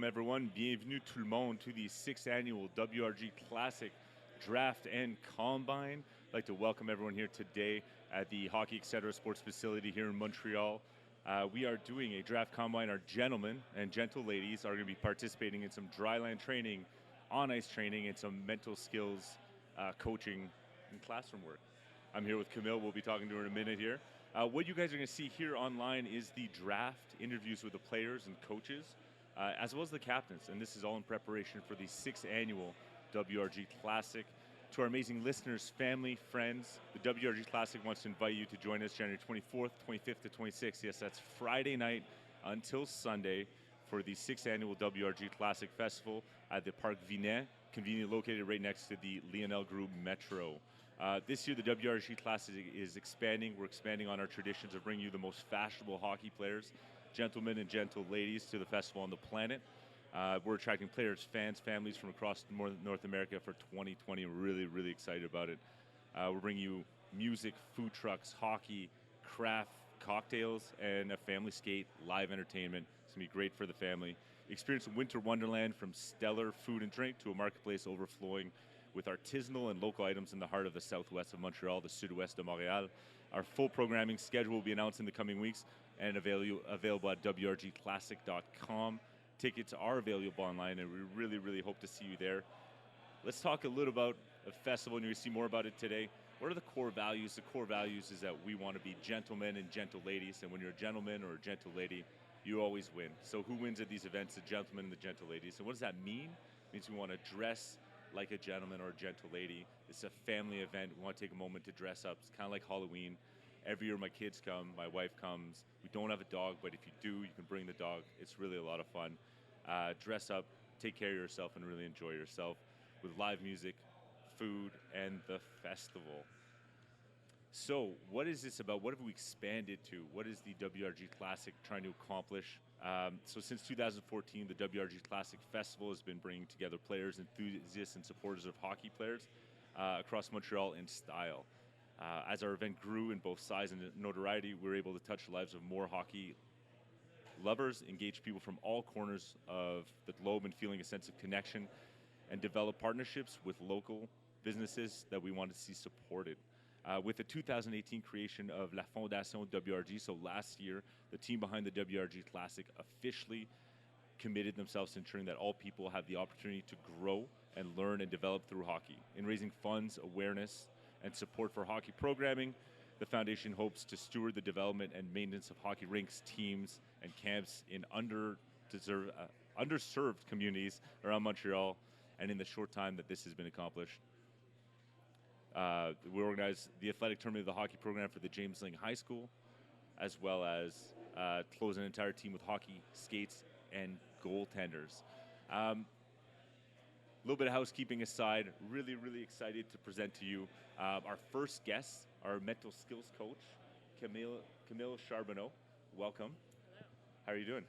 everyone. Bienvenue tout le monde to the 6th Annual WRG Classic Draft and Combine. I'd like to welcome everyone here today at the Hockey Etc. Sports Facility here in Montreal. We are doing a draft combine. Our gentlemen and gentle ladies are going to be participating in some dryland training, on-ice training, and some mental skills coaching and classroom work. I'm here with Camille. We'll be talking to her in a minute here. What you guys are going to see here online is the draft, interviews with the players and coaches, as well as the captains. And this is all in preparation for the 6th Annual WRG Classic. To our amazing listeners, family, friends, the WRG Classic wants to invite you to join us January 24th, 25th to 26th. Yes, that's Friday night until Sunday for the 6th Annual WRG Classic Festival at the Parc Vinet, conveniently located right next to the Lionel Group Metro. This year, the WRG Classic is expanding. We're expanding on our traditions of bringing you the most fashionable hockey players, gentlemen and gentle ladies, to the festival on the planet. We're attracting players, fans, families from across North America for 2020. We're really, really excited about it. We're bringing you music, food trucks, hockey, craft, cocktails, and a family skate, live entertainment. It's going to be great for the family. Experience a winter wonderland from stellar food and drink to a marketplace overflowing with artisanal and local items in the heart of the southwest of Montreal, the sud-ouest de Montréal. Our full programming schedule will be announced in the coming weeks and available at wrgclassic.com. Tickets are available online, and we really, really hope to see you there. Let's talk a little about the festival, and you're going to see more about it today. What are the core values? The core values is that we want to be gentlemen and gentle ladies, and when you're a gentleman or a gentle lady, you always win. So who wins at these events? The gentlemen and the gentle ladies. And what does that mean? It means we want to dress like a gentleman or a gentle lady. It's a family event. We want to take a moment to dress up. It's kind of like Halloween. Every year my kids come, my wife comes. We don't have a dog, but if you do, you can bring the dog. It's really a lot of fun. Dress up, take care of yourself, and really enjoy yourself with live music, food, and the festival. So what is this about? What have we expanded to? What is the WRG Classic trying to accomplish? So since 2014, the WRG Classic Festival has been bringing together players, enthusiasts, and supporters of hockey players across Montreal in style. As our event grew in both size and notoriety, we were able to touch the lives of more hockey lovers, engage people from all corners of the globe and feeling a sense of connection, and develop partnerships with local businesses that we want to see supported. With the 2018 creation of La Fondation WRG, so last year, the team behind the WRG Classic officially committed themselves to ensuring that all people have the opportunity to grow and learn and develop through hockey. In raising funds, awareness, and support for hockey programming, the foundation hopes to steward the development and maintenance of hockey rinks, teams, and camps in underserved communities around Montreal, and in the short time that this has been accomplished. We organized the athletic tournament of the hockey program for the James Ling High School, as well as close an entire team with hockey, skates, and goaltenders. A little bit of housekeeping aside, really, really excited to present to you our first guest, our mental skills coach, Camille Charbonneau. Welcome. Hello. How are you doing?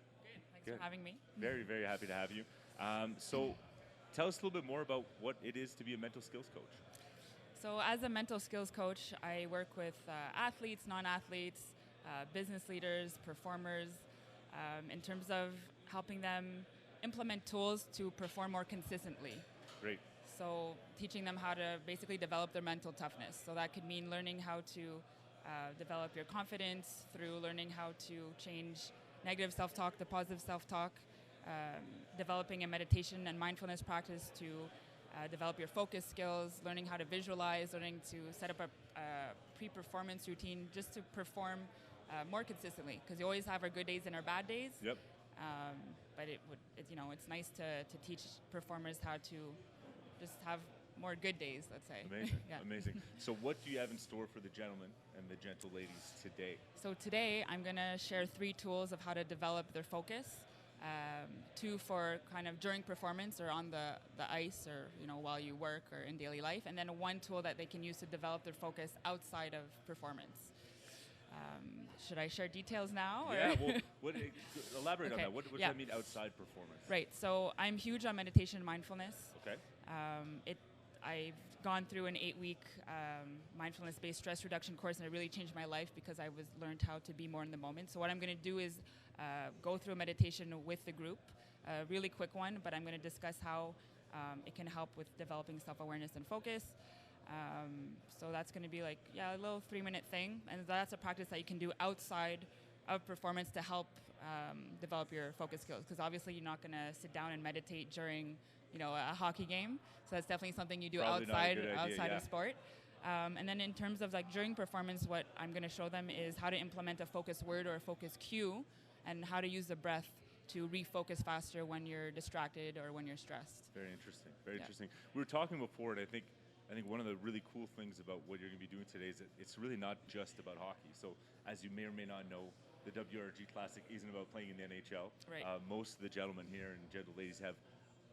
Good. Thanks for having me. Very, very happy to have you. So tell us a little bit more about what it is to be a mental skills coach. So as a mental skills coach, I work with athletes, non-athletes, business leaders, performers, in terms of helping them implement tools to perform more consistently. Great. So teaching them how to basically develop their mental toughness. So that could mean learning how to develop your confidence through learning how to change negative self-talk to positive self-talk, developing a meditation and mindfulness practice to develop your focus skills, learning how to visualize, learning to set up a pre-performance routine just to perform more consistently. Because you always have our good days and our bad days. Yep. But it's nice to teach performers how to just have more good days, let's say. Amazing. Yeah. Amazing. So what do you have in store for the gentlemen and the gentle ladies today? So today I'm going to share 3 tools of how to develop their focus. 2 for kind of during performance or on the ice or while you work or in daily life, and then 1 tool that they can use to develop their focus outside of performance. Should I share details now? Or? Yeah, well, elaborate Okay. on that. What does that mean outside performance? Right, so I'm huge on meditation and mindfulness. Okay. I've gone through an 8-week mindfulness-based stress reduction course, and it really changed my life because I learned how to be more in the moment. So what I'm going to do is go through a meditation with the group a really quick one, but I'm going to discuss how it can help with developing self-awareness and focus. So that's going to be like, a little 3-minute thing, and that's a practice that you can do outside of performance to help develop your focus skills, because obviously you're not going to sit down and meditate during a hockey game. So that's definitely something you do Probably outside of sport. And then in terms of like during performance, what I'm going to show them is how to implement a focus word or a focus cue, and how to use the breath to refocus faster when you're distracted or when you're stressed. Very interesting. Very interesting. We were talking before, and I think one of the really cool things about what you're going to be doing today is that it's really not just about hockey. So as you may or may not know, the WRG Classic isn't about playing in the NHL. Right. Most of the gentlemen here and gentle ladies have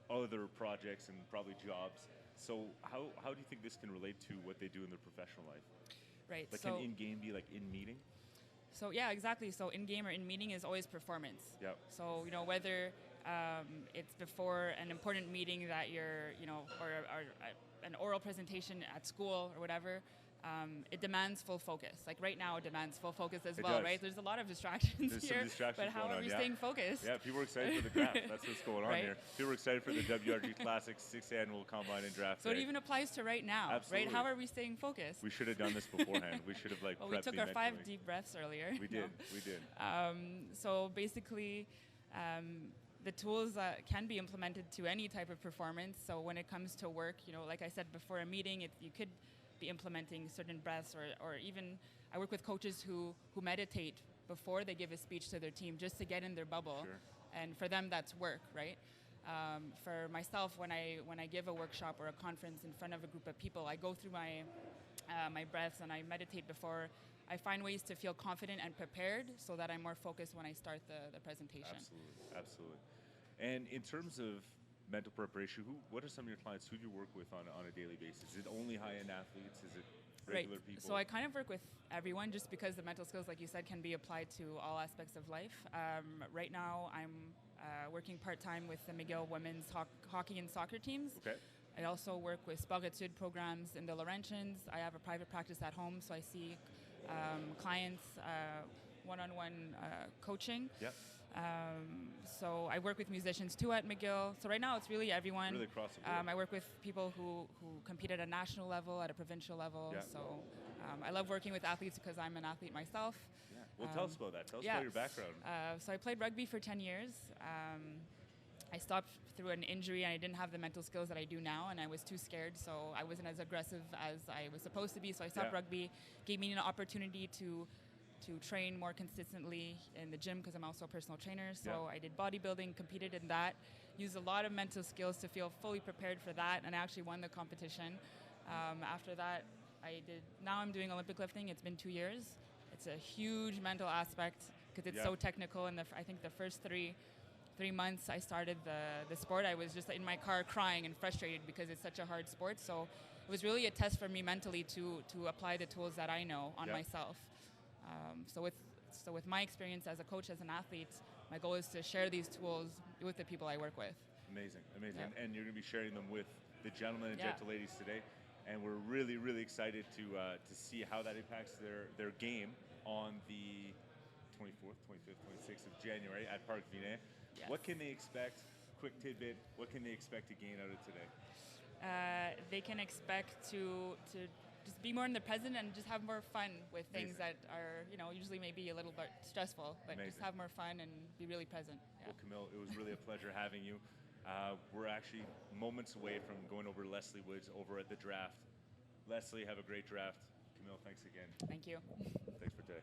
other projects and probably jobs. So how do you think this can relate to what they do in their professional life? Right. Like, can in-game be like in meeting? So yeah, exactly. So in-game or in meeting is always performance. Yep. So whether it's before an important meeting that you're or an oral presentation at school or whatever, it demands full focus. Like right now, it demands full focus as well, right? There's a lot of distractions There's here. Some distractions but how are we staying focused? Yeah, people are excited for the draft. That's what's going on here. People are excited for the WRG Classic 6th Annual Combine and Draft. So it even applies to right now, Absolutely. right? How are we staying focused? We should have done this beforehand. We should have well, we took our 5 deep breaths earlier. We did. We did. So basically, the tools can be implemented to any type of performance. So when it comes to work, like I said before, a meeting, you could be implementing certain breaths, or even I work with coaches who meditate before they give a speech to their team just to get in their bubble. Sure. And for them, that's work, right? For myself, when I give a workshop or a conference in front of a group of people, I go through my my breaths and I meditate before. I find ways to feel confident and prepared so that I'm more focused when I start the presentation. Absolutely. And in terms of mental preparation, what are some of your clients who do you work with on a daily basis? Is it only high-end athletes? Is it regular people? So I kind of work with everyone, just because the mental skills, like you said, can be applied to all aspects of life. Right now, I'm working part-time with the McGill women's hockey and soccer teams. Okay. I also work with Spelgatud programs in the Laurentians. I have a private practice at home, so I see clients one-on-one coaching. Yep. So I work with musicians too at McGill. So right now it's really everyone. Really across the board. I work with people who compete at a national level, at a provincial level. Yeah. So I love working with athletes because I'm an athlete myself. Yeah. Well, tell us about that. Tell us about your background. So I played rugby for 10 years. I stopped through an injury, and I didn't have the mental skills that I do now, and I was too scared, so I wasn't as aggressive as I was supposed to be. So I stopped rugby, gave me an opportunity to train more consistently in the gym, because I'm also a personal trainer. So I did bodybuilding, competed in that, used a lot of mental skills to feel fully prepared for that, and I actually won the competition. After that, now I'm doing Olympic lifting. It's been 2 years. It's a huge mental aspect because it's so technical, and I think the first three months I started the sport, I was just in my car crying and frustrated because it's such a hard sport. So it was really a test for me mentally to apply the tools that I know on myself. So with my experience as a coach, as an athlete, my goal is to share these tools with the people I work with. Amazing. And you're going to be sharing them with the gentlemen and gentle ladies today. And we're really, really excited to see how that impacts their game on the 24th, 25th, 26th of January at Parc Vinet. Yes. What can they expect? Quick tidbit. What can they expect to gain out of today? They can expect to just be more in the present and just have more fun with things that are, usually maybe a little bit stressful, but just have more fun and be really present. Yeah. Well, Camille, it was really a pleasure having you. We're actually moments away from going over Leslie Woods over at the draft. Leslie, have a great draft. Camille, thanks again. Thank you. Thanks for today.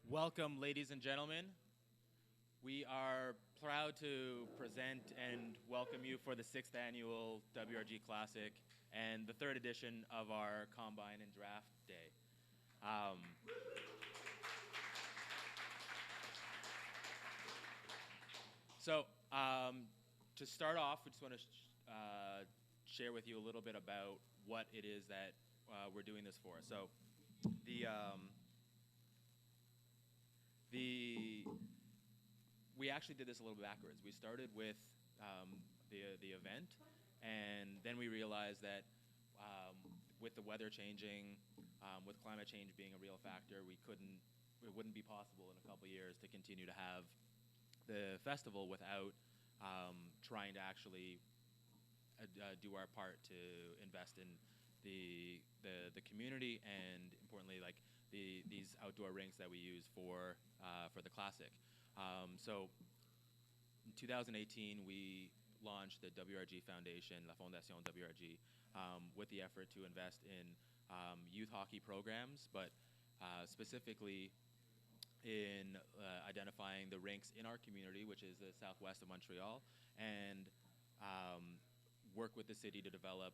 Welcome, ladies and gentlemen. We are proud to present and welcome you for the 6th Annual WRG Classic and the 3rd edition of our Combine and Draft Day. To start off, we just want to share with you a little bit about what it is that we're doing this for. So the we actually did this a little bit backwards. We started with the event, and then we realized that with the weather changing, with climate change being a real factor, it wouldn't be possible in a couple years to continue to have the festival without trying to actually do our part to invest in the community, and importantly, like these outdoor rinks that we use for the classic. So in 2018, we launched the WRG Foundation, La Fondation WRG, with the effort to invest in youth hockey programs, but specifically in identifying the rinks in our community, which is the southwest of Montreal, and work with the city to develop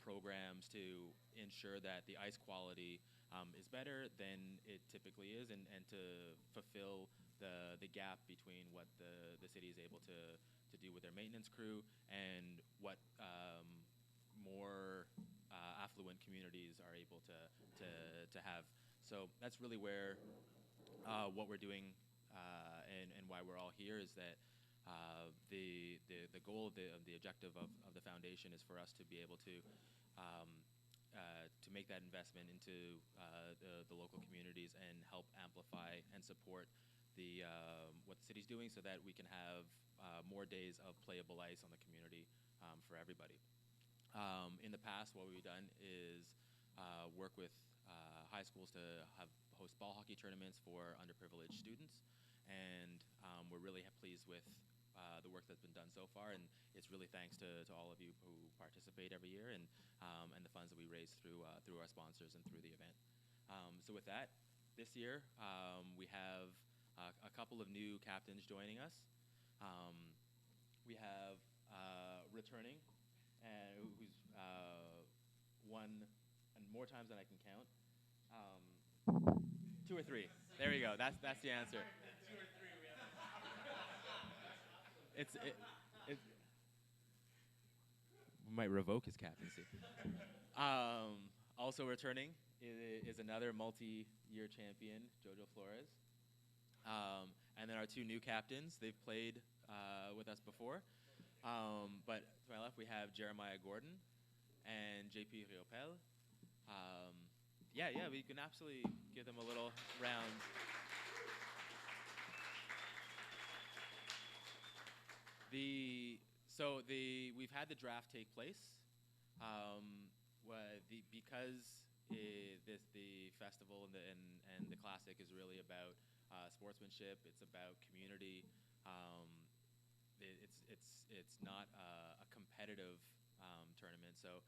programs to ensure that the ice quality is better than it typically is, and to fulfill the gap between what the city is able to do with their maintenance crew and what more affluent communities are able to have. So that's really where what we're doing and why we're all here is that the goal of the objective of the foundation is for us to be able to make that investment into the local communities and help amplify and support what the city's doing, so that we can have more days of playable ice on the community for everybody. In the past, what we've done is work with high schools to host ball hockey tournaments for underprivileged students, and we're really pleased with the work that's been done so far, and it's really thanks to all of you who participate every year, and the funds that we raise through our sponsors and through the event. So with that, this year we have a couple of new captains joining us. We have returning, who's won more times than I can count. 2 or 3. There you go. That's the answer. 2 or 3. We might revoke his captaincy. Also returning is another multi-year champion, Jojo Flores. And then our 2 new captains. They've played with us before. But to my left, we have Jeremiah Gordon and JP Riopel. Yeah, we can absolutely give them a little round. We've had the draft take place. Because the festival and the classic is really about sportsmanship. It's about community. It's not a competitive tournament, so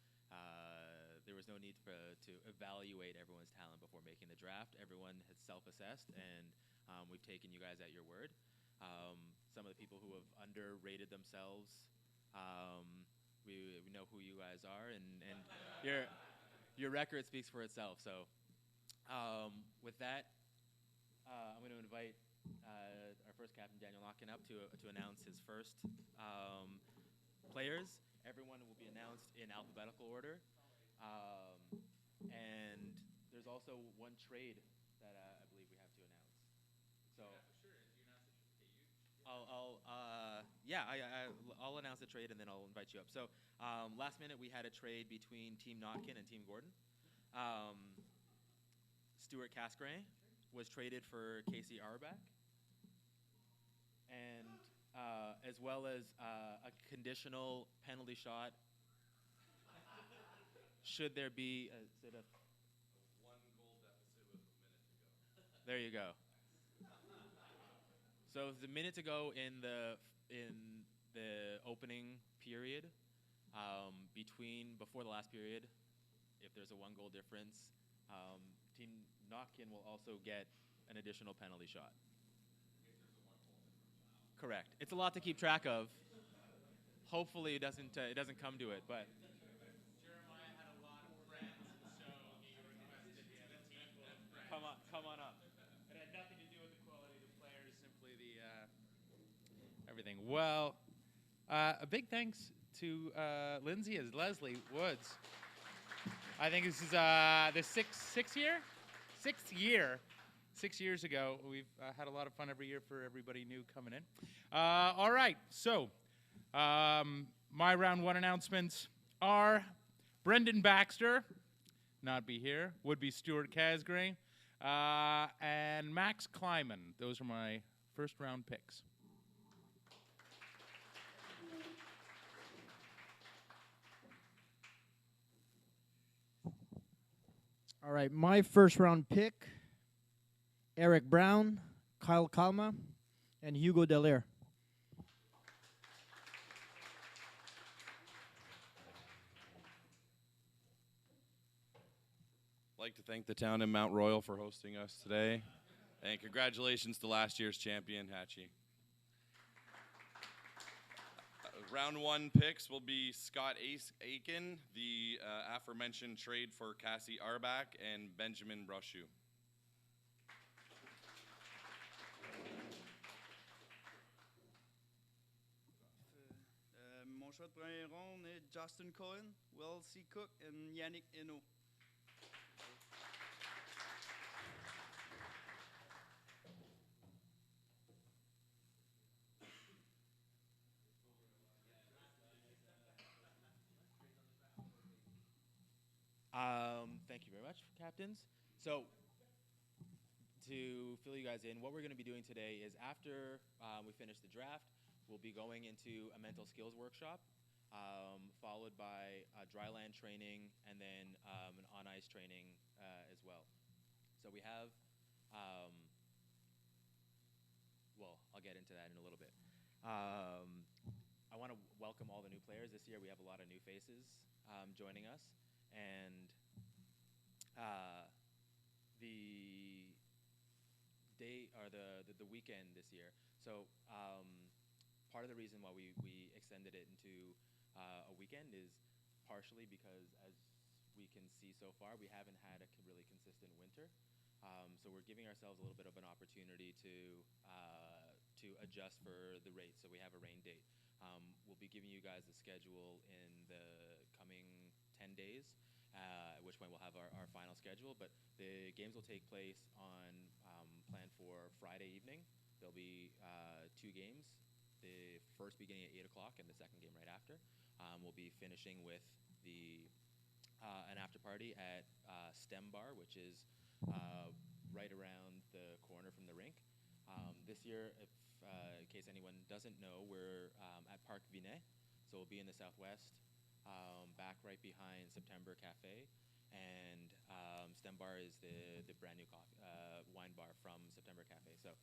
there was no need to evaluate everyone's talent before making the draft. Everyone has self-assessed, and we've taken you guys at your word. Some of the people who have underrated themselves, we know who you guys are, and your record speaks for itself. So with that, I'm going to invite our first captain, Daniel Notkin, up to announce his first players. Everyone will be announced in alphabetical order. And there's also one trade that I believe we have to announce. So yeah, for sure. I'll announce the trade, and then I'll invite you up. So last minute, we had a trade between Team Notkin and Team Gordon. Stuart Casgrain was traded for Casey Auerbach, and as well as a conditional penalty shot. Should there be a 1 goal deficit with a minute to go? There you go. So there's a minute to go in the opening period. Before the last period, if there's a 1 goal difference, Team Notkin will also get an additional penalty shot. If there's a 1 goal difference. Correct. It's a lot to keep track of. Hopefully, it doesn't come to it, but. Come on up. It had nothing to do with the quality of the players, simply the everything. Well, a big thanks to Lindsay is Leslie Woods. I think this is the sixth year. 6 years ago. We've had a lot of fun every year for everybody new coming in. All right, so my round one announcements are Brendan Baxter, not be here, would be Stuart Casgrain, and Max Kleiman. Those are my first round picks. All right, my first round pick, Eric Brown, Kyle Kalma, and Hugo Dallaire. I'd like to thank the town in Mount Royal for hosting us today. And congratulations to last year's champion, Hatchie. Round one picks will be Scott Aiken, the aforementioned trade for Cassie Arbach, and Benjamin Brochu. Mon choix de première ronde est Justin Cohen, Will C. Cook, and Yannick Eno. Thank you very much, captains. So, to fill you guys in, what we're going to be doing today is after we finish the draft, we'll be going into a mental skills workshop, followed by dryland training, and then an on-ice training as well. So we have, well, I'll get into that in a little bit. I want to welcome all the new players this year. We have a lot of new faces joining us, and the day or the weekend this year. So part of the reason why we extended it into a weekend is partially because, as we can see so far, we haven't had a really consistent winter. So we're giving ourselves a little bit of an opportunity to adjust for the rates. So we have a rain date. We'll be giving you guys the schedule in the coming 10 days, at which point we'll have our final schedule. But the games will take place on planned for Friday evening. There'll be 2 games, the first beginning at 8 o'clock and the second game right after. We'll be finishing with an after party at STEM Bar, which is right around the corner from the rink. This year, in case anyone doesn't know, we're at Parc Vinet, so we'll be in the southwest, back right behind September Cafe, and STEM Bar is the brand new wine bar from September Cafe. So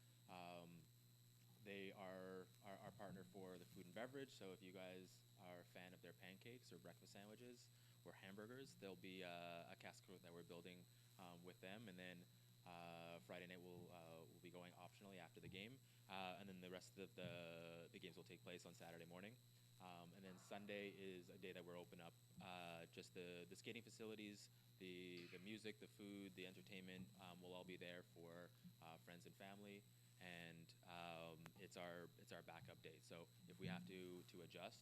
they are our partner for the food and beverage. So if you guys are a fan of their pancakes or breakfast sandwiches or hamburgers, there'll be a casse-croûte that we're building with them, and then Friday night we'll be going optionally after the game, and then the rest of the games will take place on Saturday morning. And then Sunday is a day that we're open up. Just the skating facilities, the music, the food, the entertainment will all be there for friends and family, and it's our backup day. So if we have to adjust,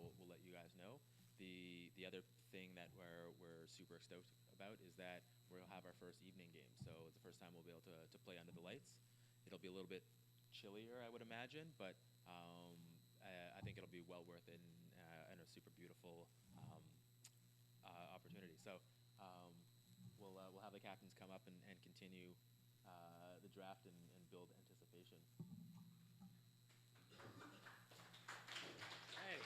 we'll let you guys know. The other thing that we're super stoked about is that we'll have our first evening game. So it's the first time we'll be able to play under the lights. It'll be a little bit chillier, I would imagine, but I think it'll be well worth it and a super beautiful opportunity. So we'll have the captains come up and continue the draft and build anticipation. Hey.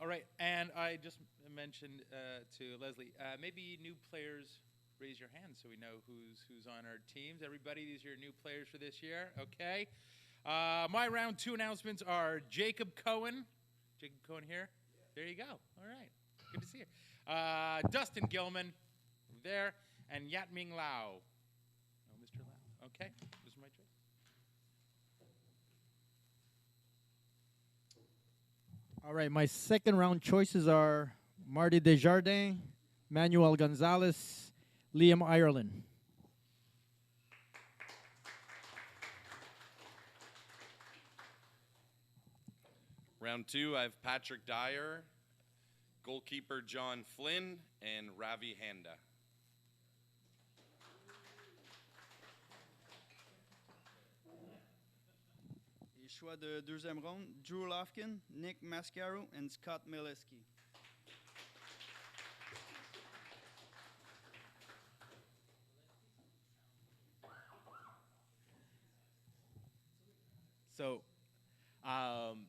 All right, and I just mentioned to Leslie, maybe new players, raise your hand so we know who's on our teams. Everybody, these are your new players for this year, okay? My round 2 announcements are Jacob Cohen. Jacob Cohen here? There you go. All right. Good to see you. Dustin Gilman, there, and Yatming Lau. Oh, Mr. Lau. Okay, this is my choice. All right, my second round choices are Marty Desjardins, Manuel Gonzalez, Liam Ireland. Round 2, I have Patrick Dyer, goalkeeper John Flynn, and Ravi Handa. Et choix de deuxième ronde, Drew Lofkin, Nick Mascaro, and Scott Mileski. So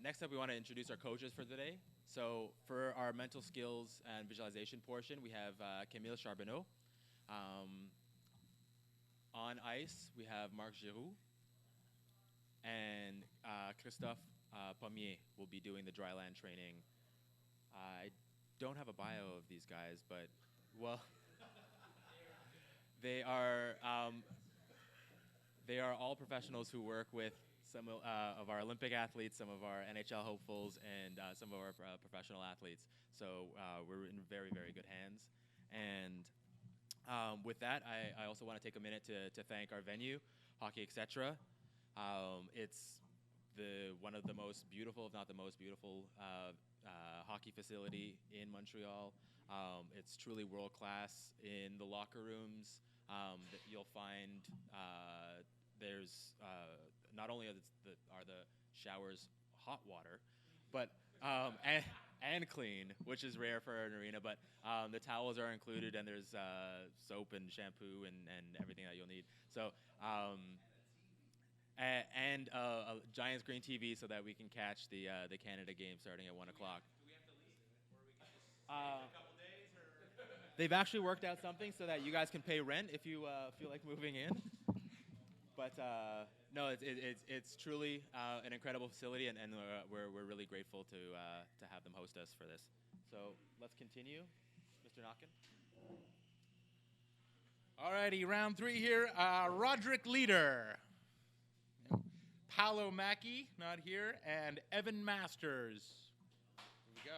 next up, we want to introduce our coaches for today. So for our mental skills and visualization portion, we have Camille Charbonneau. On ice, we have Marc Giroux. And Christophe Pommier will be doing the dryland training. I don't have a bio of these guys, but, well, they are all professionals who work with some of our Olympic athletes, some of our NHL hopefuls, and some of our professional athletes. So we're in very, very good hands. And with that, I also want to take a minute to thank our venue, Hockey Etc. It's one of the most beautiful, if not the most beautiful, hockey facility in Montreal. It's truly world class in the locker rooms. That you'll find there's not only are the showers hot water, but and clean, which is rare for an arena. But the towels are included, and there's soap and shampoo and everything that you'll need. So. And a Giants green TV so that we can catch the Canada game starting at 1 o'clock. Do we have to leave, or we can just a couple days? Or they've actually worked out something so that you guys can pay rent if you feel like moving in. But no, it's truly an incredible facility, and we're really grateful to have them host us for this. So let's continue, Mr. Knockin. Alrighty, round 3 here. Roderick Leader. Paolo Macchi, not here, and Evan Masters. Here we go.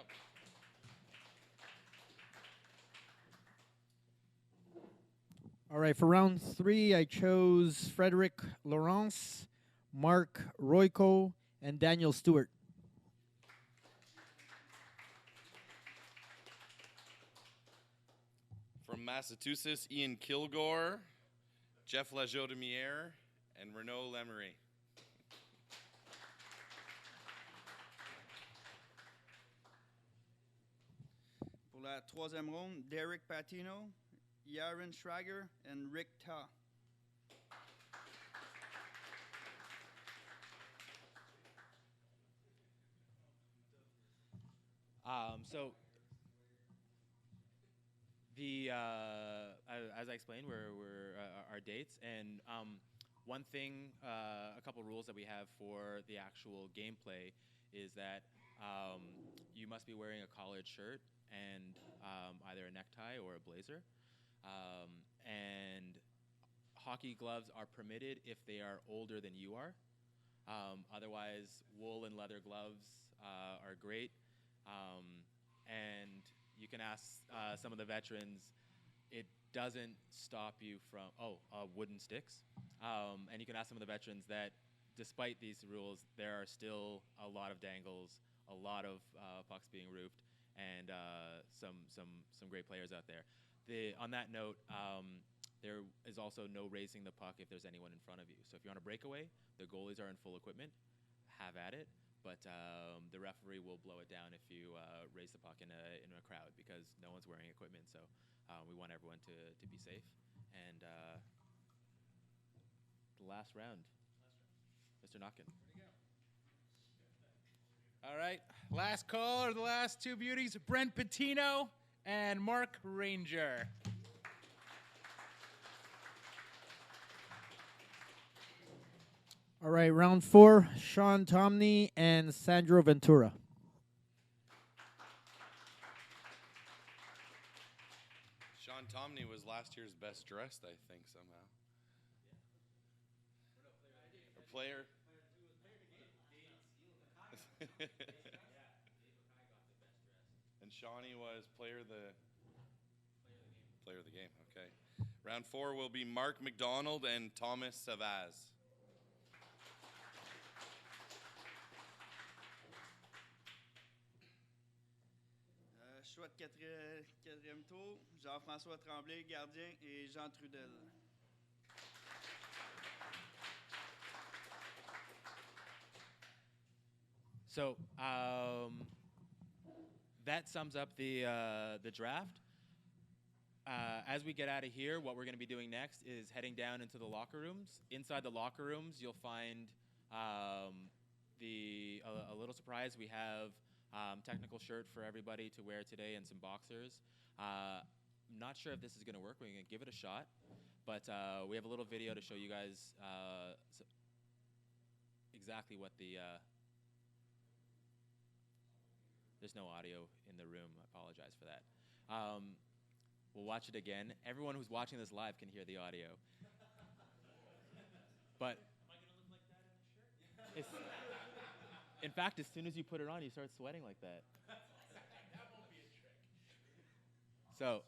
All right, for round 3, I chose Frederic Laurence, Mark Royko, and Daniel Stewart. From Massachusetts, Ian Kilgore, Jeff Lajaudemiere, and Renaud Lemery. Pour la troisième ronde, Derek Patino, Yaron Schrager, and Rick Ta. So as I explained, we're our dates, and one thing, a couple rules that we have for the actual gameplay is that you must be wearing a collared shirt and either a necktie or a blazer, and hockey gloves are permitted if they are older than you are. Otherwise, wool and leather gloves are great. And you can ask some of the veterans, it doesn't stop you from, wooden sticks. And you can ask some of the veterans that despite these rules, there are still a lot of dangles, a lot of pucks being roofed, and some great players out there. On that note, there is also no raising the puck if there's anyone in front of you. So if you're on a breakaway, the goalies are in full equipment, have at it. But the referee will blow it down if you raise the puck in a crowd because no one's wearing equipment. So we want everyone to be safe. And the last round, Mr. Knockin. All right, last call are the last two beauties, Brent Patino and Mark Ranger. All right, round 4, Sean Tomney and Sandro Ventura. Sean Tomney was last year's best dressed, I think, somehow. A player. And Shawnee was player of the game. Okay. Round 4 will be Mark McDonald and Thomas Savaz. choix de quatrième tour, Jean-François Tremblay, gardien, et Jean Trudel. So that sums up the draft. As we get out of here, what we're going to be doing next is heading down into the locker rooms. Inside the locker rooms, you'll find a little surprise. We have technical shirt for everybody to wear today and some boxers. I'm not sure if this is going to work. We're going to give it a shot. But we have a little video to show you guys exactly what the... There's no audio in the room. I apologize for that. We'll watch it again. Everyone who's watching this live can hear the audio. But am I going to look like that in the shirt? In fact, as soon as you put it on, you start sweating like that. That won't be a trick. So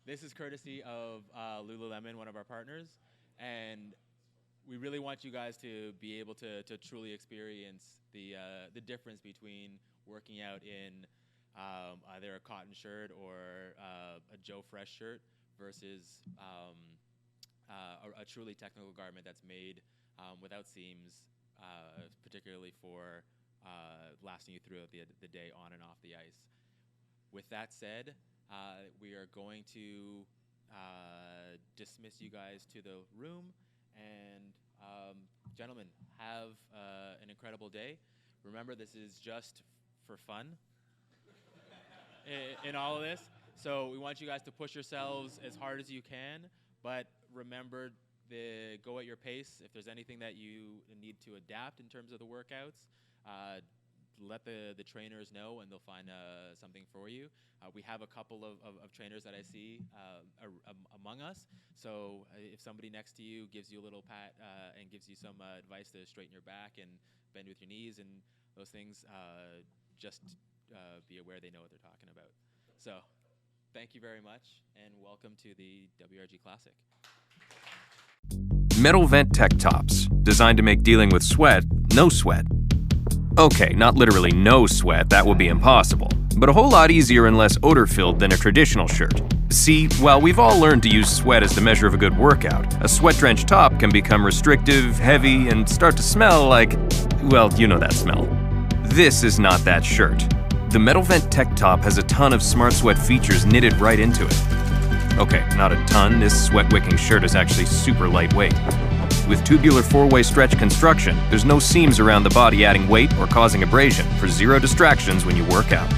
this is courtesy of Lululemon, one of our partners, and we really want you guys to be able to truly experience the difference between working out in either a cotton shirt or a Joe Fresh shirt versus a truly technical garment that's made without seams, particularly for lasting you throughout the day on and off the ice. With that said, we are going to dismiss you guys to the room. And gentlemen, have an incredible day. Remember, this is just for fun in all of this. So we want you guys to push yourselves as hard as you can, but remember, go at your pace. If there's anything that you need to adapt in terms of the workouts, let the trainers know, and they'll find something for you. We have a couple of trainers that I see among us. So if somebody next to you gives you a little pat and gives you some advice to straighten your back and bend with your knees and those things, just be aware they know what they're talking about. So thank you very much, and welcome to the WRG Classic. Metal vent tech tops, designed to make dealing with sweat no sweat. Okay, not literally no sweat, that would be impossible, but a whole lot easier and less odor-filled than a traditional shirt. See, while we've all learned to use sweat as the measure of a good workout, a sweat-drenched top can become restrictive, heavy, and start to smell like, well, you know that smell. This is not that shirt. The Metal Vent Tech Top has a ton of Smart Sweat features knitted right into it. Okay, not a ton, this sweat-wicking shirt is actually super lightweight. With tubular four-way stretch construction, there's no seams around the body adding weight or causing abrasion for zero distractions when you work out.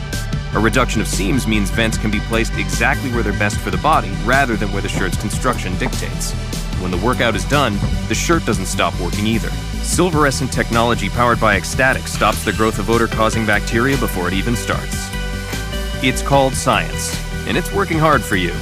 A reduction of seams means vents can be placed exactly where they're best for the body rather than where the shirt's construction dictates. When the workout is done, the shirt doesn't stop working either. Silverescent technology powered by Ecstatic stops the growth of odor-causing bacteria before it even starts. It's called science, and it's working hard for you.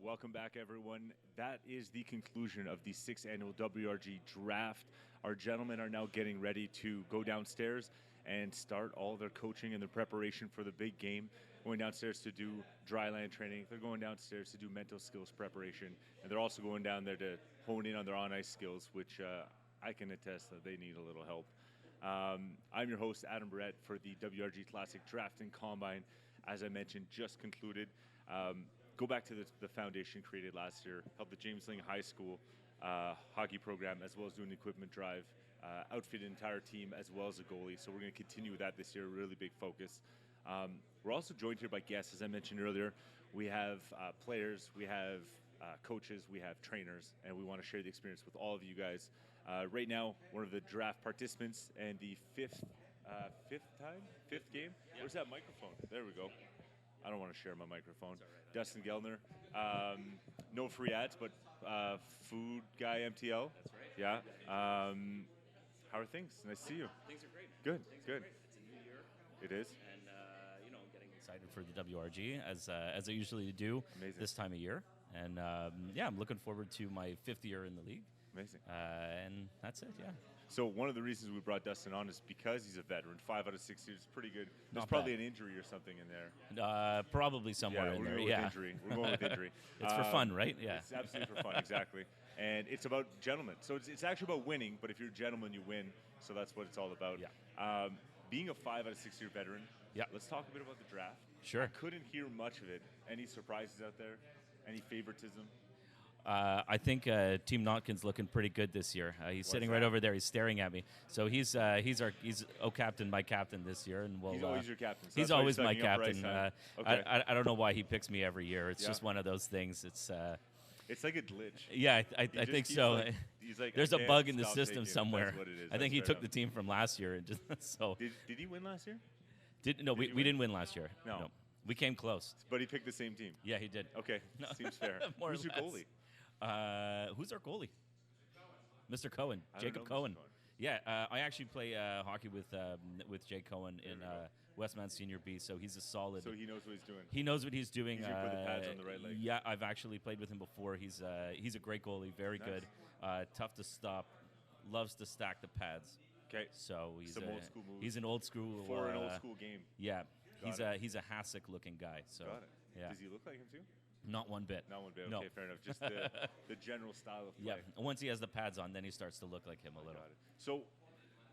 Welcome back, everyone. That is the conclusion of the 6th annual WRG draft. Our gentlemen are now getting ready to go downstairs and start all their coaching and their preparation for the big game. Going downstairs to do dry land training. They're going downstairs to do mental skills preparation. And they're also going down there to hone in on their on-ice skills, which I can attest that they need a little help. I'm your host, Adam Barrett, for the WRG Classic Draft and Combine. As I mentioned, just concluded. Go back to the foundation created last year, helped the James Ling High School hockey program, as well as do an equipment drive, outfit an entire team, as well as a goalie. So we're going to continue with that this year, a really big focus. We're also joined here by guests, as I mentioned earlier. We have players, we have coaches, we have trainers, and we want to share the experience with all of you guys. Right now, one of the draft participants and the fifth game? Yeah. Where's that microphone? There we go. I don't want to share my microphone. Right, Dustin Gelner. no free ads, but food guy MTL. That's right. Yeah. How are things? Nice to see you. Things are great. Good. Things Good. Are great. It's a new year, It is. and getting excited for the WRG as I usually do Amazing. this time of year. And I'm looking forward to my 5th year in the league. Amazing. And that's it. Yeah. So one of the reasons we brought Dustin on is because he's a veteran. 5 out of 6 years, pretty good. There's Not probably bad. an injury or something in there. Probably somewhere in we're there. going Yeah. with injury. We're going with injury. It's for fun, right? Yeah. It's absolutely for fun, exactly. And it's about gentlemen. So it's actually about winning, but if you're a gentleman, you win. So that's what it's all about. Yeah. Being a 5 out of 6 year veteran, Yeah. let's talk a bit about the draft. Sure. I couldn't hear much of it. Any surprises out there? Any favoritism? I think Team Notkin's looking pretty good this year. He's sitting that? right over there. He's staring at me. So he's captain, my captain this year, and we'll. He's always your captain. So He's that's why always my sucking up captain. rice, huh? Okay. I don't know why he picks me every year. It's Yeah. just one of those things. It's It's like a glitch. yeah, I He just think keeps, so. like- he's like, There's "I a can't bug in the stop system taking it." somewhere. That's what it is. I think That's he fair took enough. the team from last year and just so. Did he win last year? We you win? didn't win last year. No. We came close. But he picked the same team. Yeah, he did. Okay, No. seems fair. More or Who's your less. goalie? Who's our goalie? Mr. Cohen, I don't Jacob know Mr. Cohen. Yeah, I actually play hockey with Jay Cohen in Westmount Senior B, so he's a solid. So he knows what he's doing. He knows what he's doing. He's gonna put the pads on the right leg. Yeah, I've actually played with him before. He's a great goalie, very Nice. good, tough to stop, loves to stack the pads. Okay. So he's Some old school moves. He's an old school. For an old school game. Yeah, Got he's a Hasek looking guy. So Got it. yeah, Does he look like him too? not one bit. Not one bit. No. Okay, fair enough. Just the general style of Yeah, play. once he has the pads on, then he starts to look like him a little. Got it. So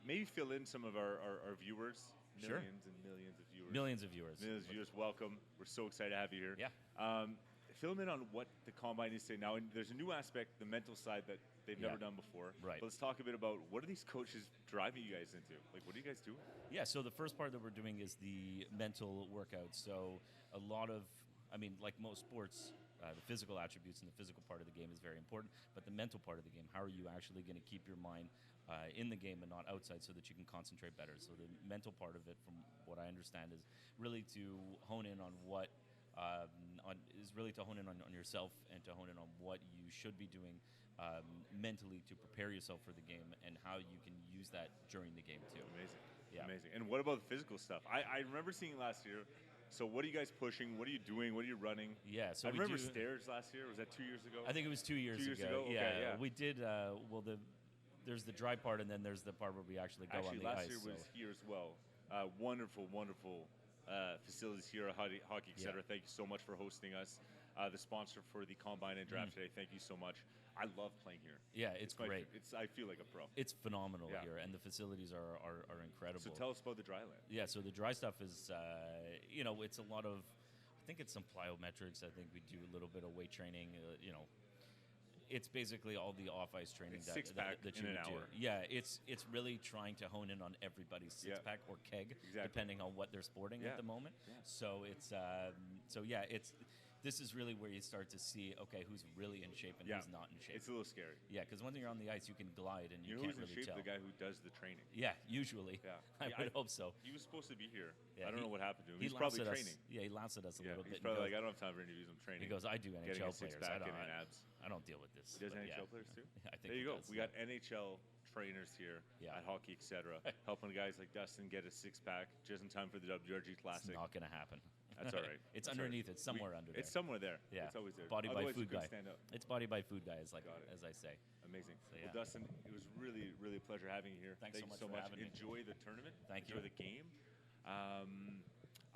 maybe fill in some of our viewers. Sure. Millions and millions of viewers. Millions of viewers. Millions of viewers. Welcome. We're so excited to have you here. Yeah. Fill them in on what the combine is today. Now, and there's a new aspect, the mental side that they've Yeah. never done before. Right. But let's talk a bit about what are these coaches driving you guys into? Like, what are you guys doing? Yeah, so the first part that we're doing is the mental workout. So a lot of, like most sports, the physical attributes and the physical part of the game is very important, but the mental part of the game, how are you actually going to keep your mind in the game and not outside so that you can concentrate better? So the mental part of it, from what I understand, is really to hone in on what on yourself and to hone in on what you should be doing mentally to prepare yourself for the game and how you can use that during the game too. Amazing. Yeah. Amazing. And what about the physical stuff? I remember seeing last year. So what are you guys pushing? What are you doing? What are you running? Yeah, so I we remember do- stairs last year. Was that 2 years ago? I think it was 2 years 2 years ago. ago? Okay, Yeah, yeah. we did. There's the dry part, and then there's the part where we actually go Actually, on the last ice. year was so. here as well. Wonderful facilities here at Hockey Etc. Thank you so much for hosting us. The sponsor for the Combine and Draft today. Thank you so much. I love playing here. Yeah, it's great. I feel like a pro. It's phenomenal Yeah. here, and the facilities are incredible. So tell us about the dry land. Yeah, so the dry stuff is, it's a lot of, I think it's some plyometrics. I think we do a little bit of weight training. It's basically all the off-ice training It's that six-pack that in you an would do. hour. Yeah, it's really trying to hone in on everybody's six-pack or keg, Exactly. depending on what they're sporting Yeah. at the moment. Yeah. So it's, this is really where you start to see, okay, who's really in shape and who's not in shape. It's a little scary. Yeah, because when you're on the ice, you can glide and You know can't who's in really shape? tell. The guy who does the training. Yeah, usually. Yeah. I would hope so. He was supposed to be here. Yeah, I don't know what happened to him. He He's laughs probably at us. training. Yeah, he laughs at us a Yeah, little he's bit. probably He like, I goes, don't have time for interviews. I'm training. he goes, I do Getting NHL a players. six-pack I don't, and abs. I don't deal with this. He does but NHL yeah. players too? I think There you he go. does, We yeah. got NHL trainers here Yeah. at Hockey Etc. helping guys like Dustin get a six-pack just in time for the WRG It's Classic. not going to happen. That's all right. It's That's all right. underneath. It's somewhere under there. It's somewhere there. Yeah. It's always there. Body by Otherwise, you food couldn't guy. stand up. It's body by food guy, Got it. as I say. Amazing. So, Well, yeah. Dustin, it was really, really a pleasure having you here. Thanks Thank so you so much for much. having me. Enjoy the tournament. Thank Enjoy you. the game.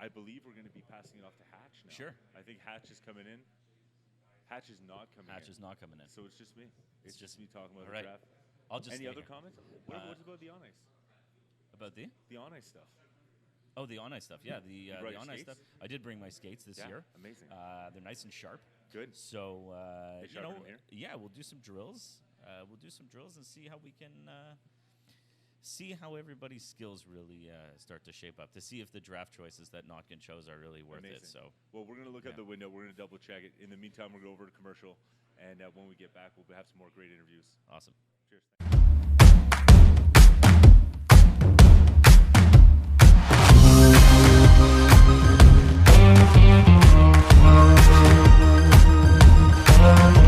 I believe we're going to be passing it off to Hatch now. Sure. I think Hatch is coming in. Hatch is not coming Hatch in. is not coming in. So it's just me. It's just me talking about All the right. draft. I'll just Any stay other here. comments? What about the on ice? About the? The on ice stuff. Oh, the on ice stuff. Yeah, the brought your on ice skates? stuff. I did bring my skates this Yeah, year. amazing. They're nice and sharp. Good. So They you sharpen know, them here? yeah, we'll do some drills. We'll do some drills and see how we can see how everybody's skills really start to shape up. To see if the draft choices that Notkin chose are really worth it. Amazing. So Well, we're going to look out Yeah. the window. We're going to double check it. In the meantime, we're going to go over to commercial. And when we get back, we'll have some more great interviews. awesome. Cheers. Thank you.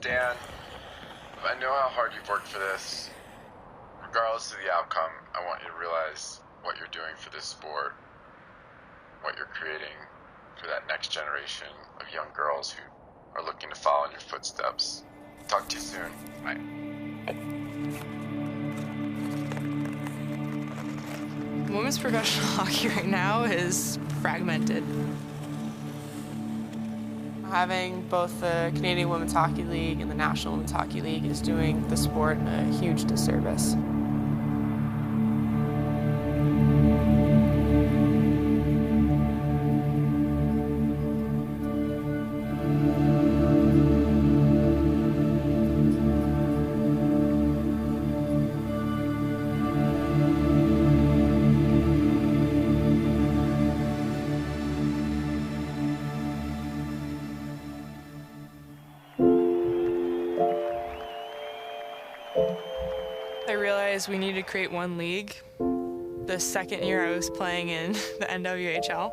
Dan, I know how hard you've worked for this. Regardless of the outcome, I want you to realize what you're doing for this sport, what you're creating for that next generation of young girls who are looking to follow in your footsteps. Talk to you soon. Bye. Women's professional hockey right now is fragmented. Having both the Canadian Women's Hockey League and the National Women's Hockey League is doing the sport a huge disservice. I realized we needed to create one league. The second year I was playing in the NWHL,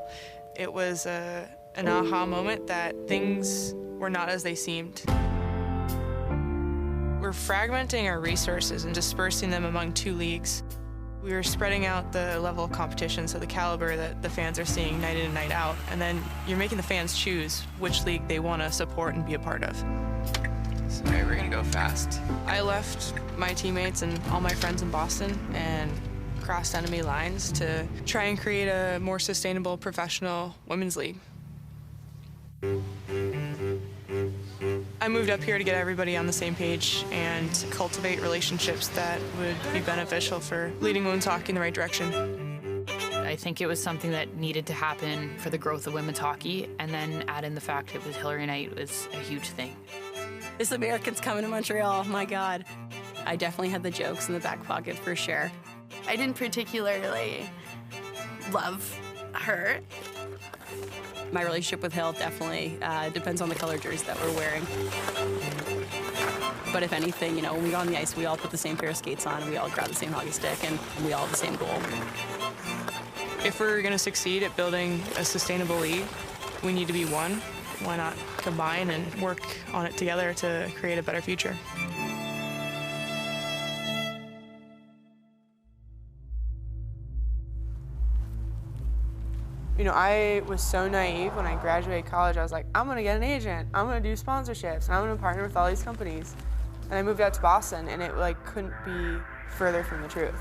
it was an aha moment that things were not as they seemed. We're fragmenting our resources and dispersing them among two leagues. We were spreading out the level of competition, so the caliber that the fans are seeing night in and night out, and then you're making the fans choose which league they want to support and be a part of. Sorry, we're gonna go fast. I left my teammates and all my friends in Boston and crossed enemy lines to try and create a more sustainable professional women's league. I moved up here to get everybody on the same page and cultivate relationships that would be beneficial for leading women's hockey in the right direction. I think it was something that needed to happen for the growth of women's hockey, and then add in the fact it was Hillary Knight was a huge thing. This American's coming to Montreal, my God. I definitely had the jokes in the back pocket for sure. I didn't particularly love her. My relationship with Hill definitely depends on the color jersey that we're wearing. But if anything, you know, when we got on the ice, we all put the same pair of skates on, and we all grab the same hockey stick, and we all have the same goal. If we're gonna succeed at building a sustainable league, we need to be one. Why not combine and work on it together to create a better future? You know, I was so naive when I graduated college. I was like, I'm gonna get an agent. I'm gonna do sponsorships, and I'm gonna partner with all these companies. And I moved out to Boston, and it like couldn't be further from the truth.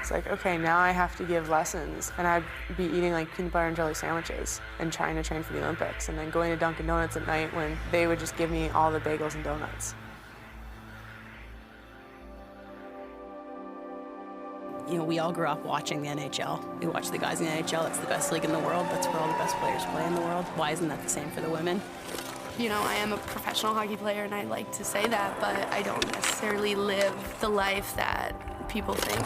It's like, okay, now I have to give lessons, and I'd be eating like peanut butter and jelly sandwiches and trying to train for the Olympics, and then going to Dunkin' Donuts at night when they would just give me all the bagels and donuts. You know, we all grew up watching the NHL. We watch the guys in the NHL. It's the best league in the world. That's where all the best players play in the world. Why isn't that the same for the women? You know, I am a professional hockey player, and I like to say that, but I don't necessarily live the life that people think.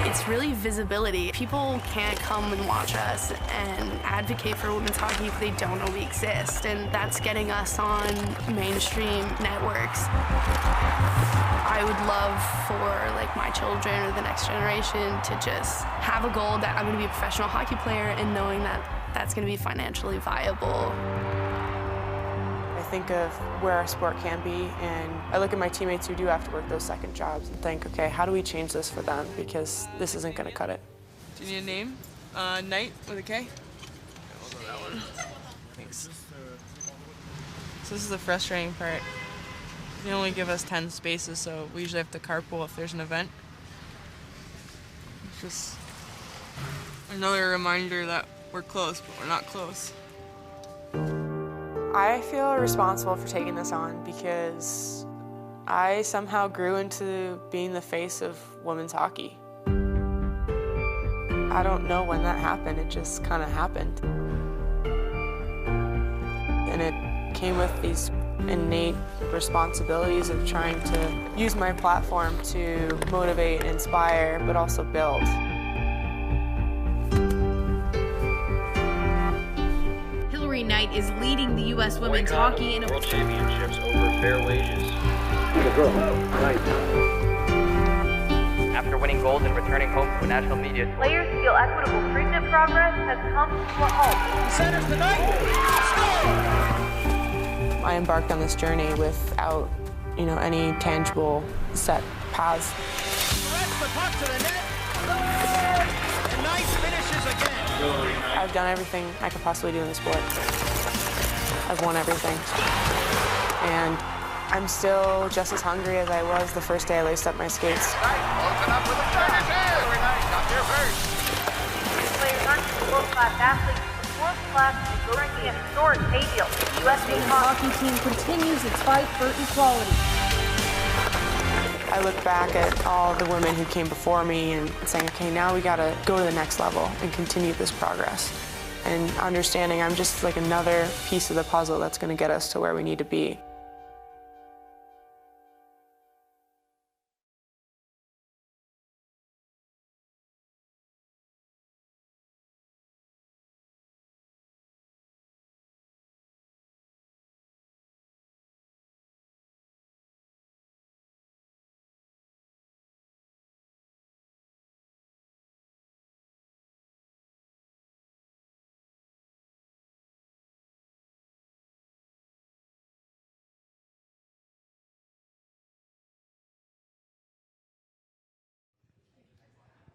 It's really visibility. People can't come and watch us and advocate for women's hockey if they don't know we exist, and that's getting us on mainstream networks. I would love for like my children or the next generation to just have a goal that I'm going to be a professional hockey player, and knowing that that's going to be financially viable. I think of where our sport can be, and I look at my teammates who do have to work those second jobs and think, okay, how do we change this for them? Because this isn't going to cut it. Do you need a name? Knight with a K? We'll go that one. Thanks. So this is the frustrating part. They only give us 10 spaces, so we usually have to carpool if there's an event. It's just another reminder that we're close, but we're not close. I feel responsible for taking this on because I somehow grew into being the face of women's hockey. I don't know when that happened, it just kind of happened. And it came with these innate responsibilities of trying to use my platform to motivate, inspire, but also build. Hillary Knight is leading the U.S. women's hockey in a World Championships over fair wages. After winning gold and returning home to national media, players feel equitable treatment progress has come to a halt. Centers the Knight. Score! I embarked on this journey without, any tangible set paths. That's the puck to the net. And nice finishes again. I've done everything I could possibly do in the sport. I've won everything. And I'm still just as hungry as I was the first day I laced up my skates. Open up with a finish. Very nice. Got there first. These players aren't just world-class athletes. World-class during the historic pay deal. The U.S. men's hockey team continues its fight for equality. I look back at all the women who came before me and saying, okay, now we gotta go to the next level and continue this progress. And understanding I'm just like another piece of the puzzle that's gonna get us to where we need to be.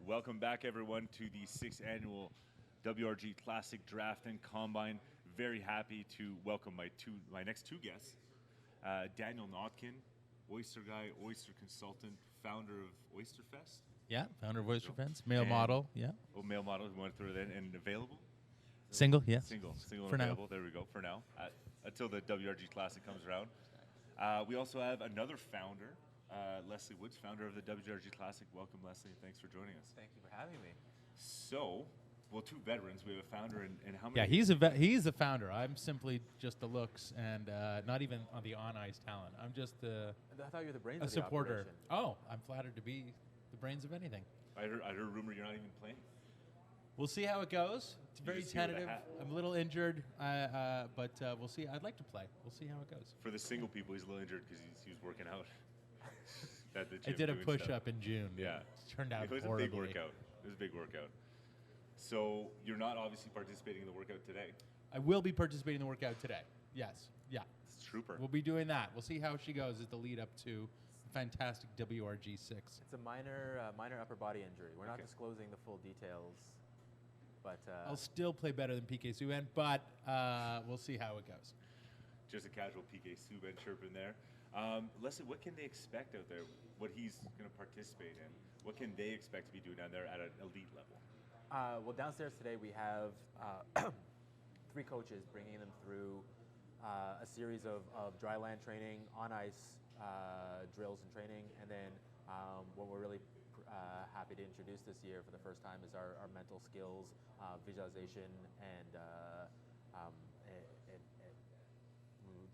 Welcome back, everyone, to the 6th Annual WRG Classic Draft and Combine. Very happy to welcome my next two guests. Daniel Notkin, Oyster Guy, Oyster Consultant, founder of Oyster Fest. Yeah, founder of Oyster Fest, male model, yeah. Oh, male model, we want to throw that in. And available? Single, yes. Single for and available. now. There we go, for now, until the WRG Classic comes around. We also have another founder, Leslie Woods, founder of the WRG Classic. Welcome, Leslie, and thanks for joining us. Thank you for having me. So, well, two veterans. We have a founder and how many? Yeah, he's a founder. I'm simply just the looks and not even on the on-ice talent. I'm just I thought you were the brains a of the supporter. operation. Oh, I'm flattered to be the brains of anything. I heard a rumor you're not even playing. We'll see how it goes. It's very just here with a tentative. hat. I'm a little injured, but we'll see. I'd like to play. We'll see how it goes. For the single people, he's a little injured because he was working out. At the I gym did a doing push-up stuff. in June. Yeah. It turned out It was horribly. a big workout. It was a big workout. So you're not obviously participating in the workout today. I will be participating in the workout today. Yes. Yeah. It's trooper. We'll be doing that. We'll see how she goes as the lead up to the fantastic WRG 6. It's a minor upper body injury. We're not disclosing the full details, but I'll still play better than PK Subban, but we'll see how it goes. Just a casual PK Subban chirping there. Leslie, what can they expect out there? What he's going to participate in? What can they expect to be doing down there at an elite level? well, downstairs today we have 3 coaches bringing them through a series of dry land training, on ice drills and training, and then what we're really happy to introduce this year for the first time is our mental skills, visualization, and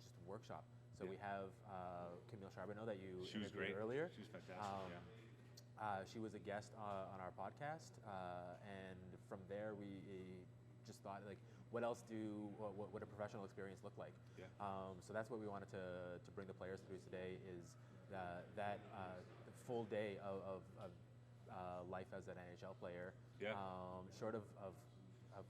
just a workshop. So we have Camille Charbonneau that you interviewed earlier. She was fantastic. She was a guest on our podcast, and from there we just thought, like, what else would a professional experience look like? Yeah. So that's what we wanted to bring the players through today is that full day of life as an NHL player, short of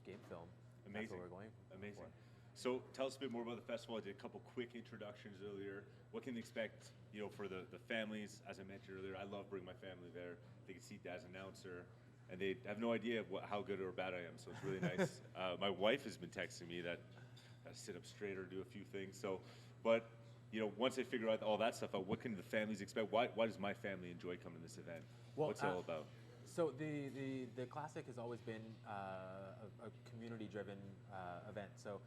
game film. Amazing. That's what we're going Amazing. for. So tell us a bit more about the festival. I did a couple quick introductions earlier. What can they expect, for the families? As I mentioned earlier, I love bringing my family there. They can see Dad's announcer, and they have no idea how good or bad I am. So it's really nice. My wife has been texting me that I sit up straight or do a few things. So, but once they figure out all that stuff out, what can the families expect? Why does my family enjoy coming to this event? Well, What's it all about? So the Classic has always been a community-driven event. So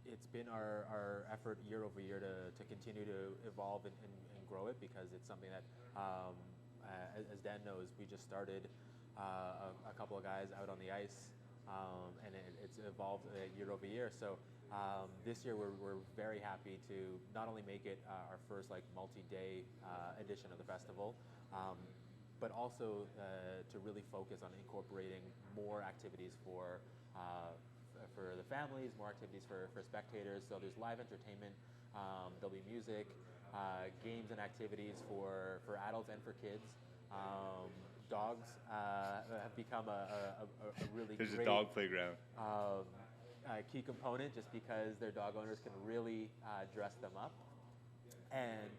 it's been our effort year over year to continue to evolve and grow it, because it's something that, as Dan knows, we just started a couple of guys out on the ice, and it's evolved year over year. So this year we're very happy to not only make it our first multi-day edition of the festival, but also to really focus on incorporating more activities for the families, more activities for spectators. So there's live entertainment, there'll be music, games and activities for adults and for kids. Dogs have become a really There's great, a dog playground. key component, just because their dog owners can really dress them up. And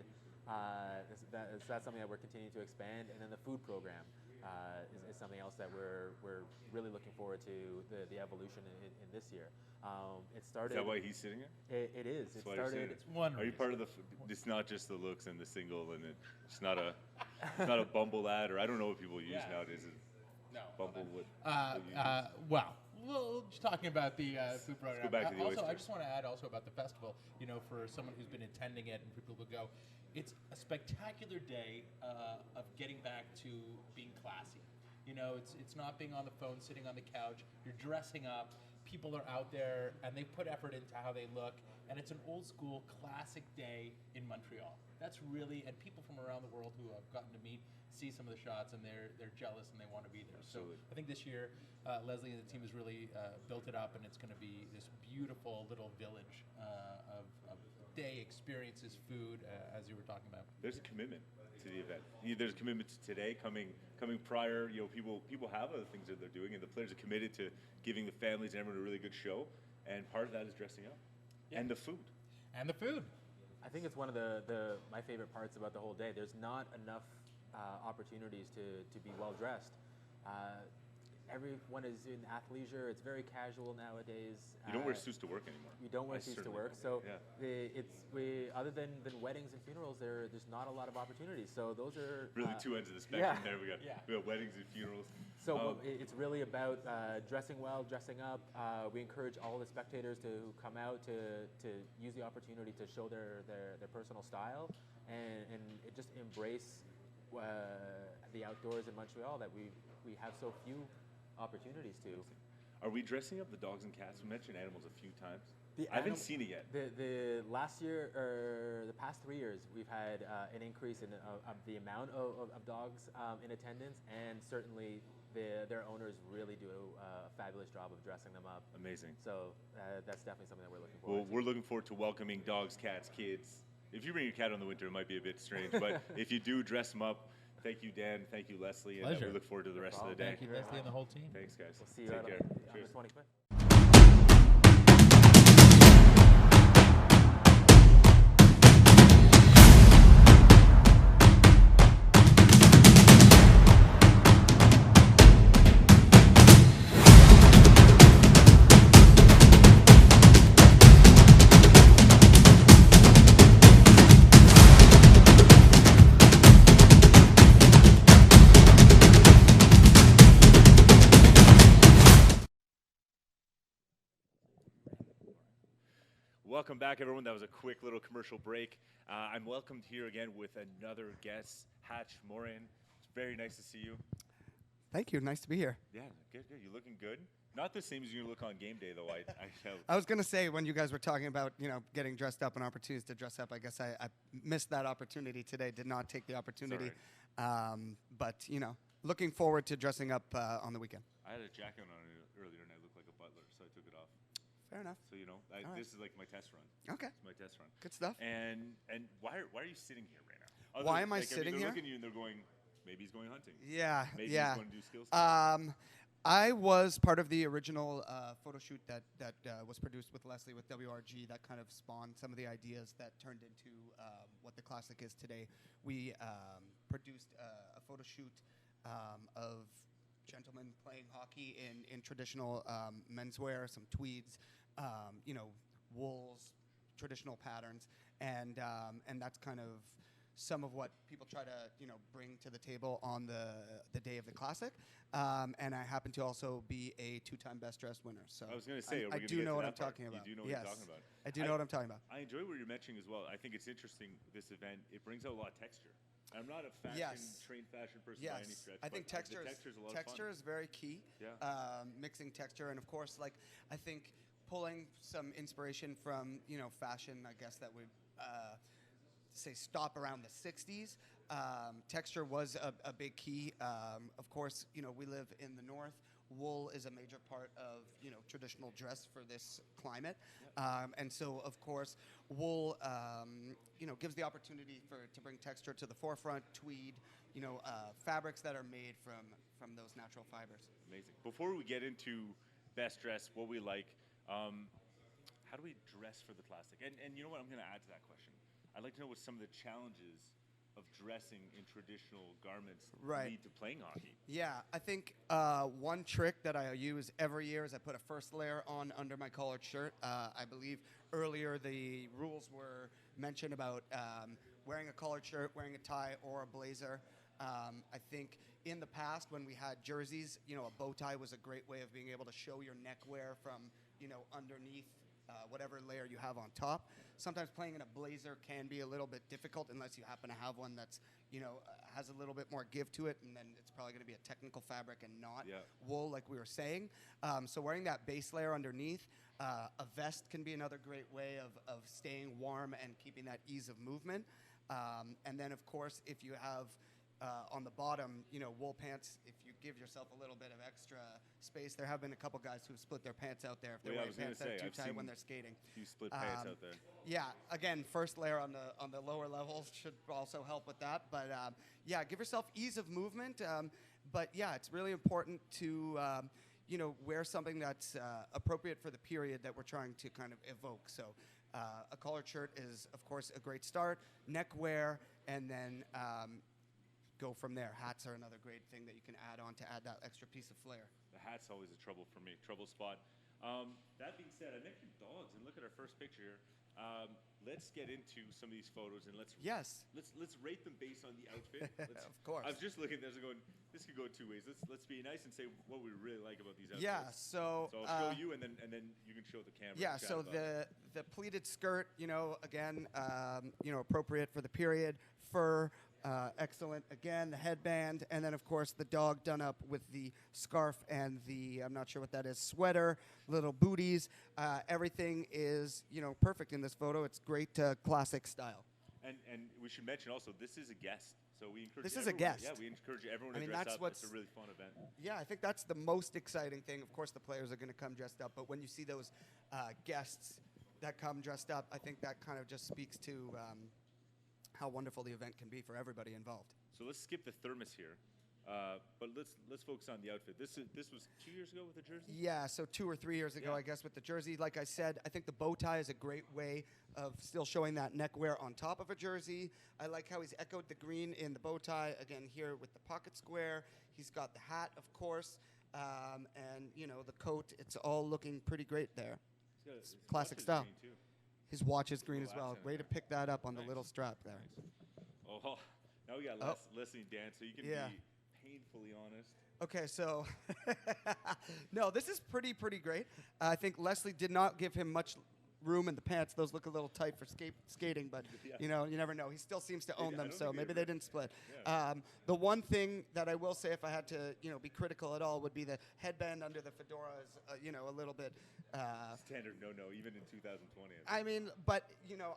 that's something that we're continuing to expand. And then the food program is something else that we're really looking forward to the evolution in this year. It started. Is that why he's sitting here? It is. That's It why started. It's one. Are you part of the? It's not just the looks and the single, and it's not a Bumble ad, or I don't know what people use nowadays. No. Bumble would. Well, just talking about the food program. Let's go back to the also, I oysters. just want to add also about the festival. You know, for someone who's been attending it and for people who go, it's a spectacular day of getting back to being classy. You know, it's not being on the phone, sitting on the couch. You're dressing up. People are out there, and they put effort into how they look. And it's an old school, classic day in Montreal. That's really, and people from around the world who I've gotten to meet see some of the shots, and they're jealous and they want to be there. Absolutely. So I think this year, Leslie and the team has really built it up, and it's going to be this beautiful little village of day experiences, food, as you were talking about. There's a commitment to the event. There's a commitment to today, coming prior. You know, people have other things that they're doing, and the players are committed to giving the families and everyone a really good show. And part of that is dressing up, and the food. And the food. I think it's one of my favorite parts about the whole day. There's not enough opportunities to be well dressed. Everyone is in athleisure. It's very casual nowadays. You don't wear suits to work anymore. You don't wear suits to work. So other than weddings and funerals, there's not a lot of opportunities. So those are really two ends of the spectrum. There we got weddings and funerals. So it's really about dressing well, dressing up. We encourage all the spectators to come out to use the opportunity to show their personal style and just embrace the outdoors in Montreal that we have so few opportunities to. Are we dressing up the dogs and cats? We mentioned animals a few times. I haven't seen it yet. The last year, or the past 3 years, we've had an increase in the amount of dogs in attendance, and certainly their owners really do a fabulous job of dressing them up. Amazing. So that's definitely something that we're looking forward to. Well, we're looking forward to welcoming dogs, cats, kids. If you bring your cat on the winter, it might be a bit strange, but if you do, dress them up. Thank you, Dan. Thank you, Leslie. And we look forward to the rest of the day. Thank you, Leslie, and the whole team. Thanks, guys. We'll see you Take out care. on Cheers. the 25th. Welcome back, everyone. That was a quick little commercial break. I'm welcomed here again with another guest, Hatch Morin. It's very nice to see you. Thank you. Nice to be here. Yeah, good. You're looking good. Not the same as you look on game day, though. I was going to say, when you guys were talking about, getting dressed up and opportunities to dress up, I guess I missed that opportunity today. Did not take the opportunity. But, looking forward to dressing up on the weekend. I had a jacket on earlier, and I looked like a butler, so I took it off. Fair enough. So this is like my test run. Okay. It's my test run. Good stuff. And why are you sitting here right now? Why am I sitting here? They're looking at you and they're going, maybe he's going hunting. Yeah. Maybe he's going to do skills. I was part of the original photo shoot that was produced with Leslie with WRG that kind of spawned some of the ideas that turned into what the Classic is today. We produced a photo shoot of gentlemen playing hockey in traditional menswear, some tweeds, wools, traditional patterns, and that's kind of some of what people try to bring to the table on the day of the Classic. And I happen to also be a 2-time best dressed winner. So I was going to say, I do know what I'm talking about. You do know what you're talking about. I do know what I'm talking about. I enjoy what you're mentioning as well. I think it's interesting, this event. It brings out a lot of texture. I'm not a trained fashion person by any stretch. I think texture is very key. Yeah. Mixing texture, and of course, I think pulling some inspiration from fashion. I guess that would say stop around the 60s. Texture was a big key. Of course, we live in the north. Wool is a major part of traditional dress for this climate, and so of course wool gives the opportunity to bring texture to the forefront. Tweed, fabrics that are made from those natural fibers. Amazing. Before we get into best dress, what we like, How do we dress for the Classic? And you know what? I'm going to add to that question. I'd like to know what some of the challenges of dressing in traditional garments Right. lead to playing hockey. Yeah, I think one trick that I use every year is I put a first layer on under my collared shirt. I believe earlier the rules were mentioned about wearing a collared shirt, wearing a tie, or a blazer. I think in the past when we had jerseys, a bow tie was a great way of being able to show your neckwear from, underneath whatever layer you have on top. Sometimes playing in a blazer can be a little bit difficult unless you happen to have one that's, has a little bit more give to it, and then it's probably going to be a technical fabric and not wool, like we were saying. So wearing that base layer underneath, a vest can be another great way of staying warm and keeping that ease of movement. And then, of course, if you have on the bottom, wool pants, if you give yourself a little bit of extra space. There have been a couple guys who split their pants out there if they're wearing pants that are too tight when they're skating. You split pants out there. Yeah, again, first layer on the lower levels should also help with that. But yeah, give yourself ease of movement. But yeah, it's really important to wear something that's appropriate for the period that we're trying to kind of evoke. So a collared shirt is, of course, a great start. Neckwear, and then go from there. Hats are another great thing that you can add on to add that extra piece of flair. The hat's always a trouble for me, trouble spot. That being said, I mentioned dogs, and look at our first picture here. Let's get into some of these photos, and let's rate them based on the outfit. Of course. I was just looking at this and going, this could go two ways. Let's be nice and say what we really like about these outfits. Yeah, so I'll show you, and then you can show the camera. Yeah, so the pleated skirt, again, appropriate for the period. Fur, excellent. Again, the headband, and then of course the dog done up with the scarf and the, I'm not sure what that is, sweater, little booties. Everything is, perfect in this photo. It's great classic style. And we should mention also, this is a guest. So we encourage This is a guest. Yeah, we encourage everyone to dress up. It's a really fun event. Yeah, I think that's the most exciting thing. Of course, the players are going to come dressed up, but when you see those guests that come dressed up, I think that kind of just speaks to how wonderful the event can be for everybody involved. So let's skip the thermos here, but let's focus on the outfit. This was 2 years ago with the jersey? Yeah, so 2 or 3 years ago, I guess, with the jersey. Like I said, I think the bow tie is a great way of still showing that neckwear on top of a jersey. I like how he's echoed the green in the bow tie, again, here with the pocket square. He's got the hat, of course, and, the coat. It's all looking pretty great there. It's classic style. His watch is green as well. Way to pick that up on the little strap there. Nice. Oh, now we got Leslie and Dan, so you can be painfully honest. Okay, so no, this is pretty great. I think Leslie did not give him much room in the pants. Those look a little tight for skating, but you never know. He still seems to own them, so maybe they didn't split. Yeah. The one thing that I will say, if I had to, be critical at all, would be the headband under the fedora is, a little bit standard no, even in 2020. I mean, but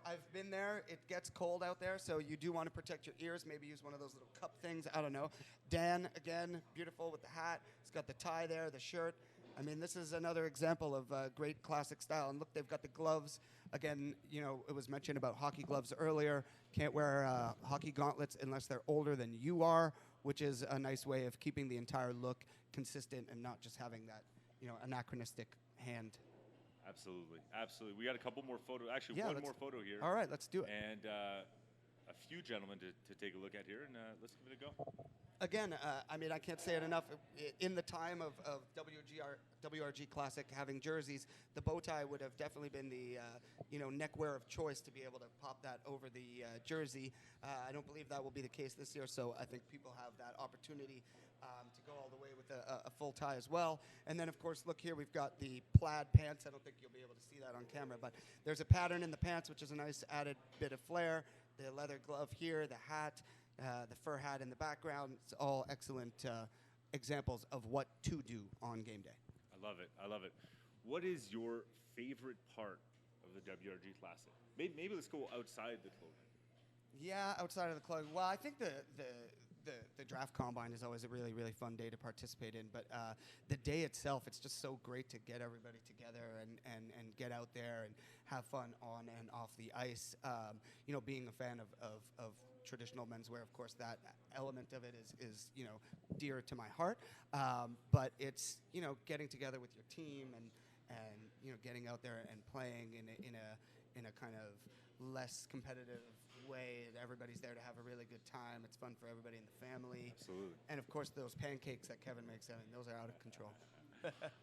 I've been there. It gets cold out there, so you do want to protect your ears. Maybe use one of those little cup things. I don't know. Dan, again, beautiful with the hat. He's got the tie there, the shirt. I mean, this is another example of great classic style. And look, they've got the gloves. Again, it was mentioned about hockey gloves earlier. Can't wear hockey gauntlets unless they're older than you are, which is a nice way of keeping the entire look consistent and not just having that, anachronistic hand. Absolutely. We got a couple more photos. Actually, one more photo here. All right, let's do it. And a few gentlemen to take a look at here, and let's give it a go. Again, I can't say it enough. In the time of WRG Classic having jerseys, the bow tie would have definitely been the neckwear of choice to be able to pop that over the jersey. I don't believe that will be the case this year, so I think people have that opportunity to go all the way with a full tie as well. And then, of course, look here, we've got the plaid pants. I don't think you'll be able to see that on camera, but there's a pattern in the pants, which is a nice added bit of flair. The leather glove here, the hat, the fur hat in the background. It's all excellent examples of what to do on game day. I love it. What is your favorite part of the WRG Classic? Maybe let's go outside the clothing. Yeah, outside of the clothing. Well, I think the draft combine is always a really, really fun day to participate in. But the day itself, it's just so great to get everybody together and get out there and have fun on and off the ice. Being a fan of traditional menswear, of course, that element of it is dear to my heart. But it's getting together with your team and getting out there and playing in a kind of less competitive way. Everybody's there to have a really good time. It's fun for everybody in the family. Absolutely. And of course, those pancakes that Kevin makes, I mean, those are out of control.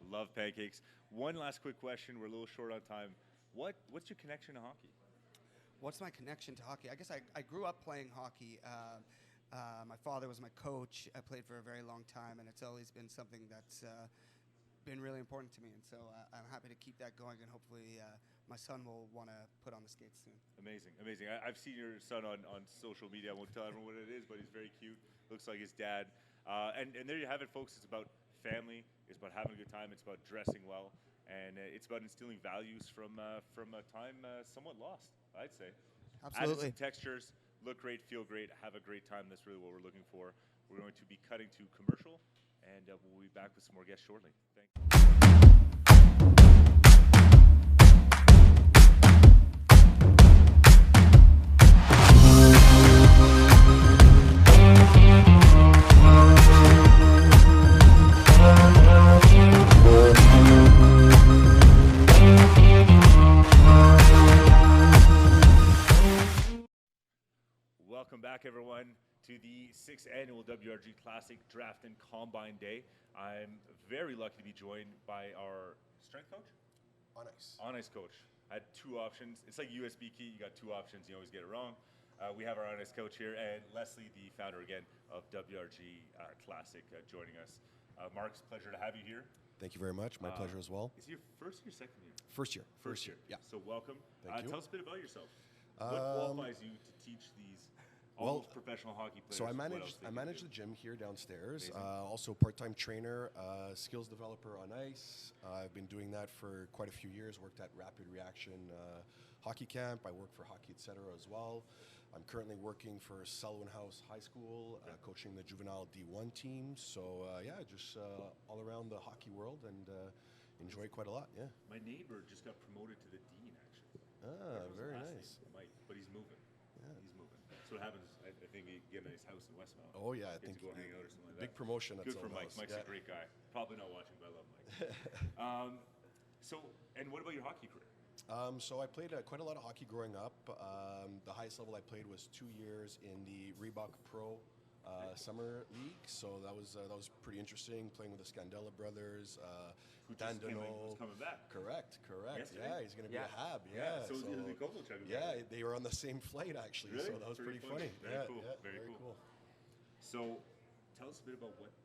Love pancakes. One last quick question. We're a little short on time. What's your connection to hockey? What's my connection to hockey? I guess I grew up playing hockey. My father was my coach. I played for a very long time, and it's always been something that's been really important to me. And so I'm happy to keep that going, and hopefully my son will want to put on the skates soon. Amazing, amazing. I've seen your son on social media. I won't tell everyone what it is, but he's very cute. Looks like his dad. And there you have it, folks. It's about family. It's about having a good time. It's about dressing well. And it's about instilling values from a time somewhat lost, I'd say. Absolutely. Added some textures, look great, feel great, have a great time. That's really what we're looking for. We're going to be cutting to commercial, and we'll be back with some more guests shortly. Thank you. Welcome back, everyone, to the 6th Annual WRG Classic Draft and Combine Day. I'm very lucky to be joined by our strength coach? On ice coach. I had two options. It's like USB key. You got two options. You always get it wrong. We have our on ice coach here, and Leslie, the founder again of WRG Classic, joining us. Mark, it's a pleasure to have you here. Thank you very much. My pleasure as well. Is it your first or second year? First year. First year. Yeah. So welcome. Thank you. Tell us a bit about yourself. What qualifies you to teach these almost professional hockey players? So I manage the gym here downstairs. Also part-time trainer, skills developer on ice. I've been doing that for quite a few years. Worked at Rapid Reaction Hockey Camp. I work for Hockey Etc. as well. I'm currently working for Selwyn House High School, coaching the juvenile D1 team. So yeah, just all around the hockey world, and enjoy it quite a lot. Yeah. My neighbor just got promoted to the dean, actually. Very nice. Mike, but he's moving. Yeah. He's moving. So what happens, I think he get a nice house in Westmount. Oh yeah, I think to go hang out or something like that. Big promotion. Good for Mike. House. Mike's a great guy. Probably not watching, but I love Mike. So, and what about your hockey career? So I played quite a lot of hockey growing up. The highest level I played was 2 years in the Reebok Pro Summer League. So that was pretty interesting, playing with the Scandella brothers. Who just Dandino. was coming back. Correct. Yesterday? Yeah, he's going to be a Hab. Yeah. So the Kovalchuk was yeah, back. they were on the same flight actually. Really? So that was pretty funny. Very cool. Yeah, very cool. So, tell us a bit about what.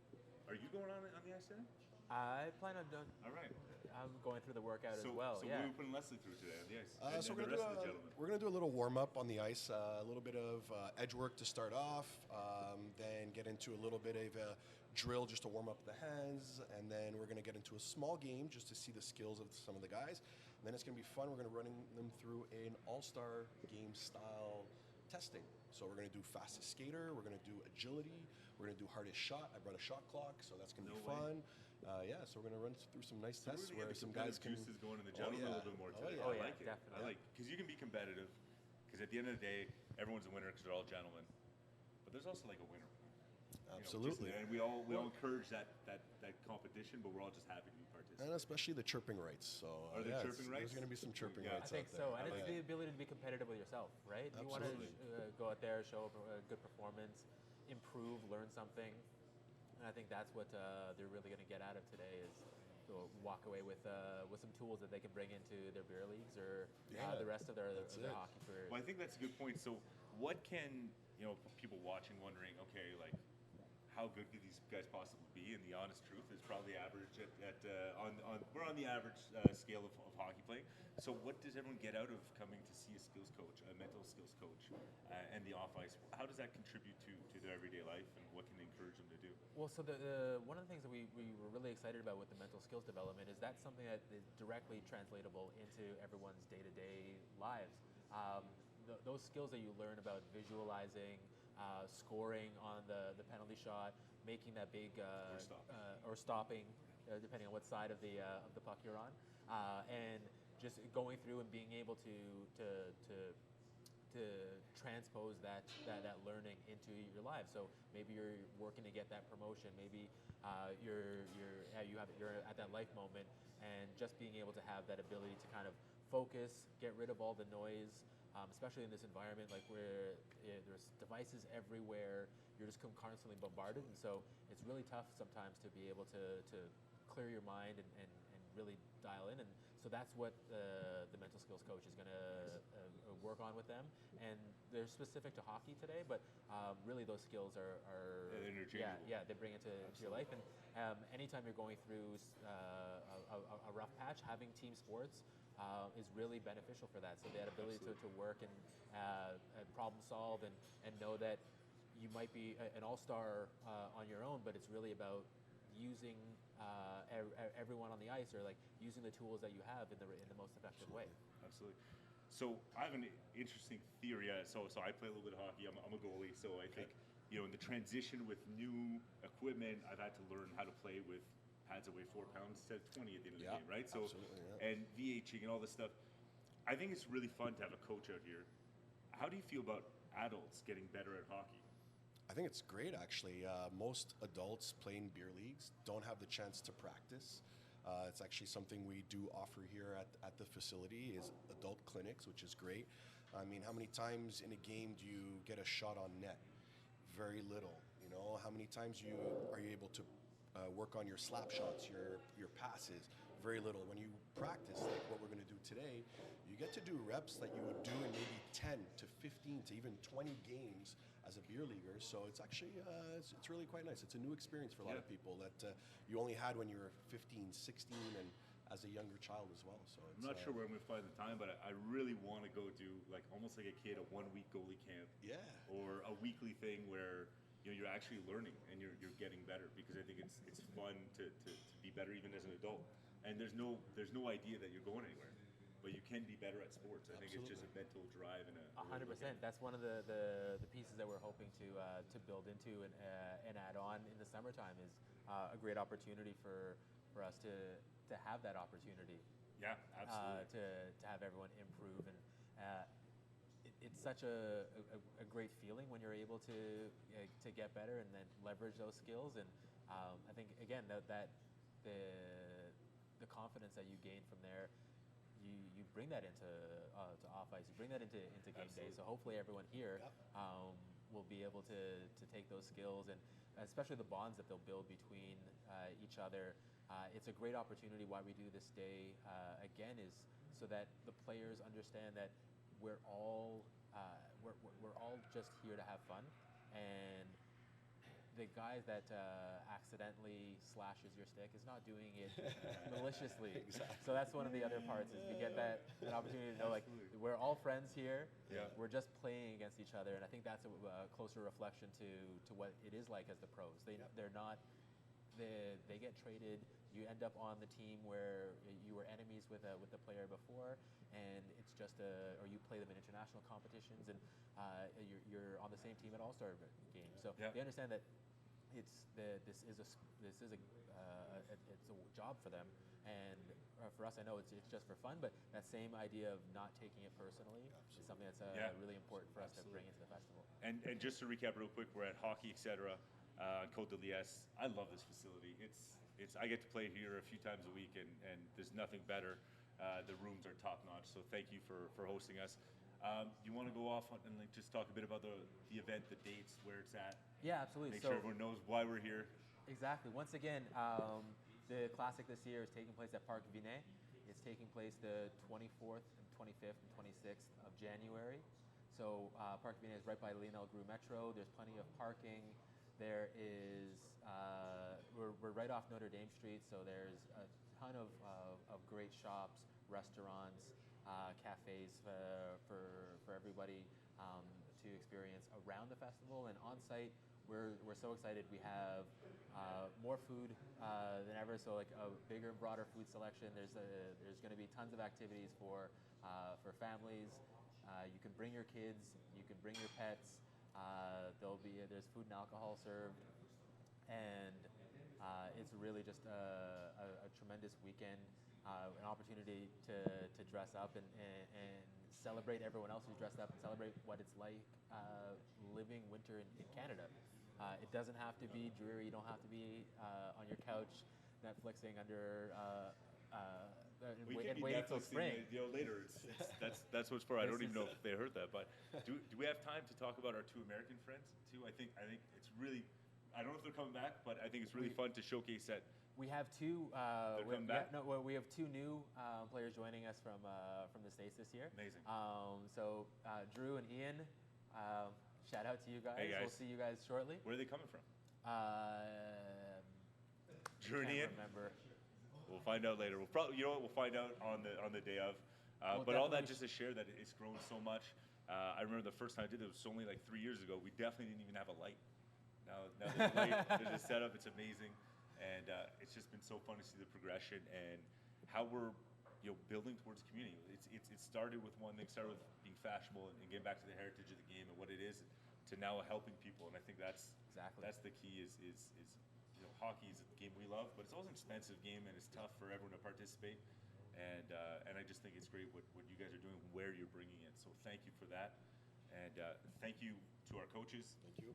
Are you going on the ice today? I plan on doing. All right. I'm going through the workout as well. So yeah. what are we putting Leslie through today on the ice? So and the rest of the gentlemen. we're gonna do a little warm up on the ice, a little bit of edge work to start off, then get into a little bit of a drill just to warm up the hands, and then we're gonna get into a small game just to see the skills of some of the guys. And then it's gonna be fun. We're gonna run them through an all-star game style testing. So we're gonna do fastest skater, we're gonna do agility, we're gonna do hardest shot. I brought a shot clock, so that's gonna be fun. Yeah, so we're gonna run through some nice tests really where some guys can. Juices going in the gentleman a little bit more today. Oh, I like it. Definitely. I like because you can be competitive. Because at the end of the day, everyone's a winner because they're all gentlemen. But there's also like a winner. Absolutely. And we all encourage that competition, but we're all just happy to be participants. And especially the chirping rights. So are there chirping rights? There's going to be some chirping I rights. think so, and it's the ability to be competitive with yourself, right? Absolutely. You want to go out there, show a good performance, improve, learn something, and I think that's what they're really going to get out of today is to walk away with some tools that they can bring into their beer leagues or the rest of their hockey careers. Well, I think that's a good point. So, what can people watching wondering? Okay, like how good could these guys possibly be? And the honest truth is probably average we're on the average scale of hockey playing. So what does everyone get out of coming to see a skills coach, a mental skills coach, and the off ice? How does that contribute to their everyday life, and what can they encourage them to do? Well, so one of the things that we were really excited about with the mental skills development is that's something that is directly translatable into everyone's day-to-day lives. Those skills that you learn about visualizing, scoring on the penalty shot, making that big or stopping, depending on what side of the puck you're on, and just going through and being able to to transpose that learning into your lives. So maybe you're working to get that promotion. Maybe you're at that life moment, and just being able to have that ability to kind of focus, get rid of all the noise, especially in this environment like where there's devices everywhere. You're just constantly bombarded, and so it's really tough sometimes to be able to clear your mind and really dial in. And so that's what the mental skills coach is going to work on with them. And they're specific to hockey today, but really those skills are they bring it to your life. And anytime you're going through a rough patch, having team sports is really beneficial for that. So that ability to work and problem solve and know that you might be an all-star on your own, but it's really about using everyone on the ice, or like using the tools that you have in the most effective way. Absolutely. So I have an interesting theory. So I play a little bit of hockey. I'm a goalie, so I think in the transition with new equipment, I've had to learn how to play with pads that weigh 4 pounds instead of 20 at the end of the game, right? So and VHing and all this stuff. I think it's really fun to have a coach out here. How do you feel about adults getting better at hockey? I think it's great, actually. Most adults playing beer leagues don't have the chance to practice. It's actually something we do offer here at the facility, is adult clinics, which is great. I mean, how many times in a game do you get a shot on net? Very little. How many times are you able to work on your slap shots, your passes? Very little. When you practice, like what we're going to do today, you get to do reps that you would do in maybe 10 to 15 to even 20 games as a beer leaguer. So it's actually it's really quite nice. It's a new experience for a lot of people that you only had when you were 15, 16, and as a younger child as well. So I'm not sure where I'm going to find the time, but I really want to go do almost like a kid, a 1-week goalie camp. Yeah. Or a weekly thing where you're actually learning and you're getting better, because I think it's fun to be better even as an adult. And there's no idea that you're going anywhere, but you can be better at sports. I think it's just a mental drive and 100%. That's one of the pieces that we're hoping to build into and add on in the summertime, is a great opportunity for us to have that opportunity. Yeah, absolutely. To have everyone improve, and it's such a great feeling when you're able to get better and then leverage those skills. And I think again that the confidence that you gain from there, you bring that into to off ice, you bring that into game day. So hopefully everyone here will be able to take those skills, and especially the bonds that they'll build between each other. It's a great opportunity. Why we do this day again is so that the players understand that we're all just here to have fun, and the guy that accidentally slashes your stick is not doing it maliciously. Exactly. So that's one of the other parts, is we get that opportunity to know, like, we're all friends here. Yeah. We're just playing against each other, and I think that's a closer reflection to what it is like as the pros. They're not. They get traded. You end up on the team where you were enemies with the player before, and it's just or you play them in international competitions, and you're on the same team at All-Star games. So they understand that this is a job for them, and for us, I know it's just for fun. But that same idea of not taking it personally is something that's really important for us to bring into the festival. And just to recap real quick, we're at Hockey Etc. Côte de Liesse. I love this facility. I get to play here a few times a week, and there's nothing better. The rooms are top notch. So thank you for hosting us. You want to go off and just talk a bit about the event, the dates, where it's at? Yeah, absolutely. Make sure everyone knows why we're here. Exactly. Once again, the Classic this year is taking place at Parc Vinet. It's taking place the 24th, and 25th, and 26th of January. So Parc Vinet is right by Lionel Groux Metro. There's plenty of parking. There is, we're right off Notre Dame Street, so there's a ton of great shops, restaurants, cafes for everybody to experience around the festival. And on site, we're so excited. We have more food than ever, so like a bigger, broader food selection. There's going to be tons of activities for families. You can bring your kids, you can bring your pets. There's food and alcohol served, and it's really just a tremendous weekend, an opportunity to dress up and celebrate everyone else who's dressed up and celebrate what it's like living winter in Canada. It doesn't have to be dreary. You don't have to be on your couch Netflixing under We waiting till spring. Later. That's what's for. I don't even know if they heard that. But do we have time to talk about our two American friends too? I think it's really. I don't know if they're coming back, but I think it's really fun to showcase that. We have two. They're coming back? We have two new players joining us from the States this year. Amazing. So Drew and Ian, shout out to you guys. Hey guys. We'll see you guys shortly. Where are they coming from? Drew and Can't Ian? remember. We'll find out later. We'll probably, we'll find out on the day of. But all that just to share that it's grown so much. I remember the first time I did it was only like 3 years ago. We definitely didn't even have a light. Now there's a light, there's a setup. It's amazing, and it's just been so fun to see the progression and how we're building towards community. It started with one thing, started with being fashionable and getting back to the heritage of the game and what it is, to now helping people. And I think that's the key. Is hockey is a game we love, but it's also an expensive game and it's tough for everyone to participate. And I just think it's great what you guys are doing, where you're bringing it. So thank you for that, and thank you to our coaches. Thank you.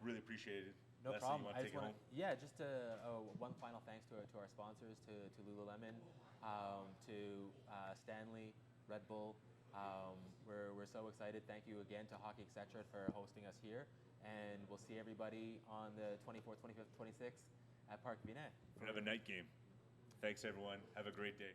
Really appreciate it. No Leslie, problem. You want to take it home? Yeah, just one final thanks to our sponsors, to Lululemon, to Stanley, Red Bull. We're so excited. Thank you again to Hockey Etc. for hosting us here, and we'll see everybody on the 24th, 25th, 26th at Parc Vinet. We're gonna have a night game. Thanks everyone. Have a great day.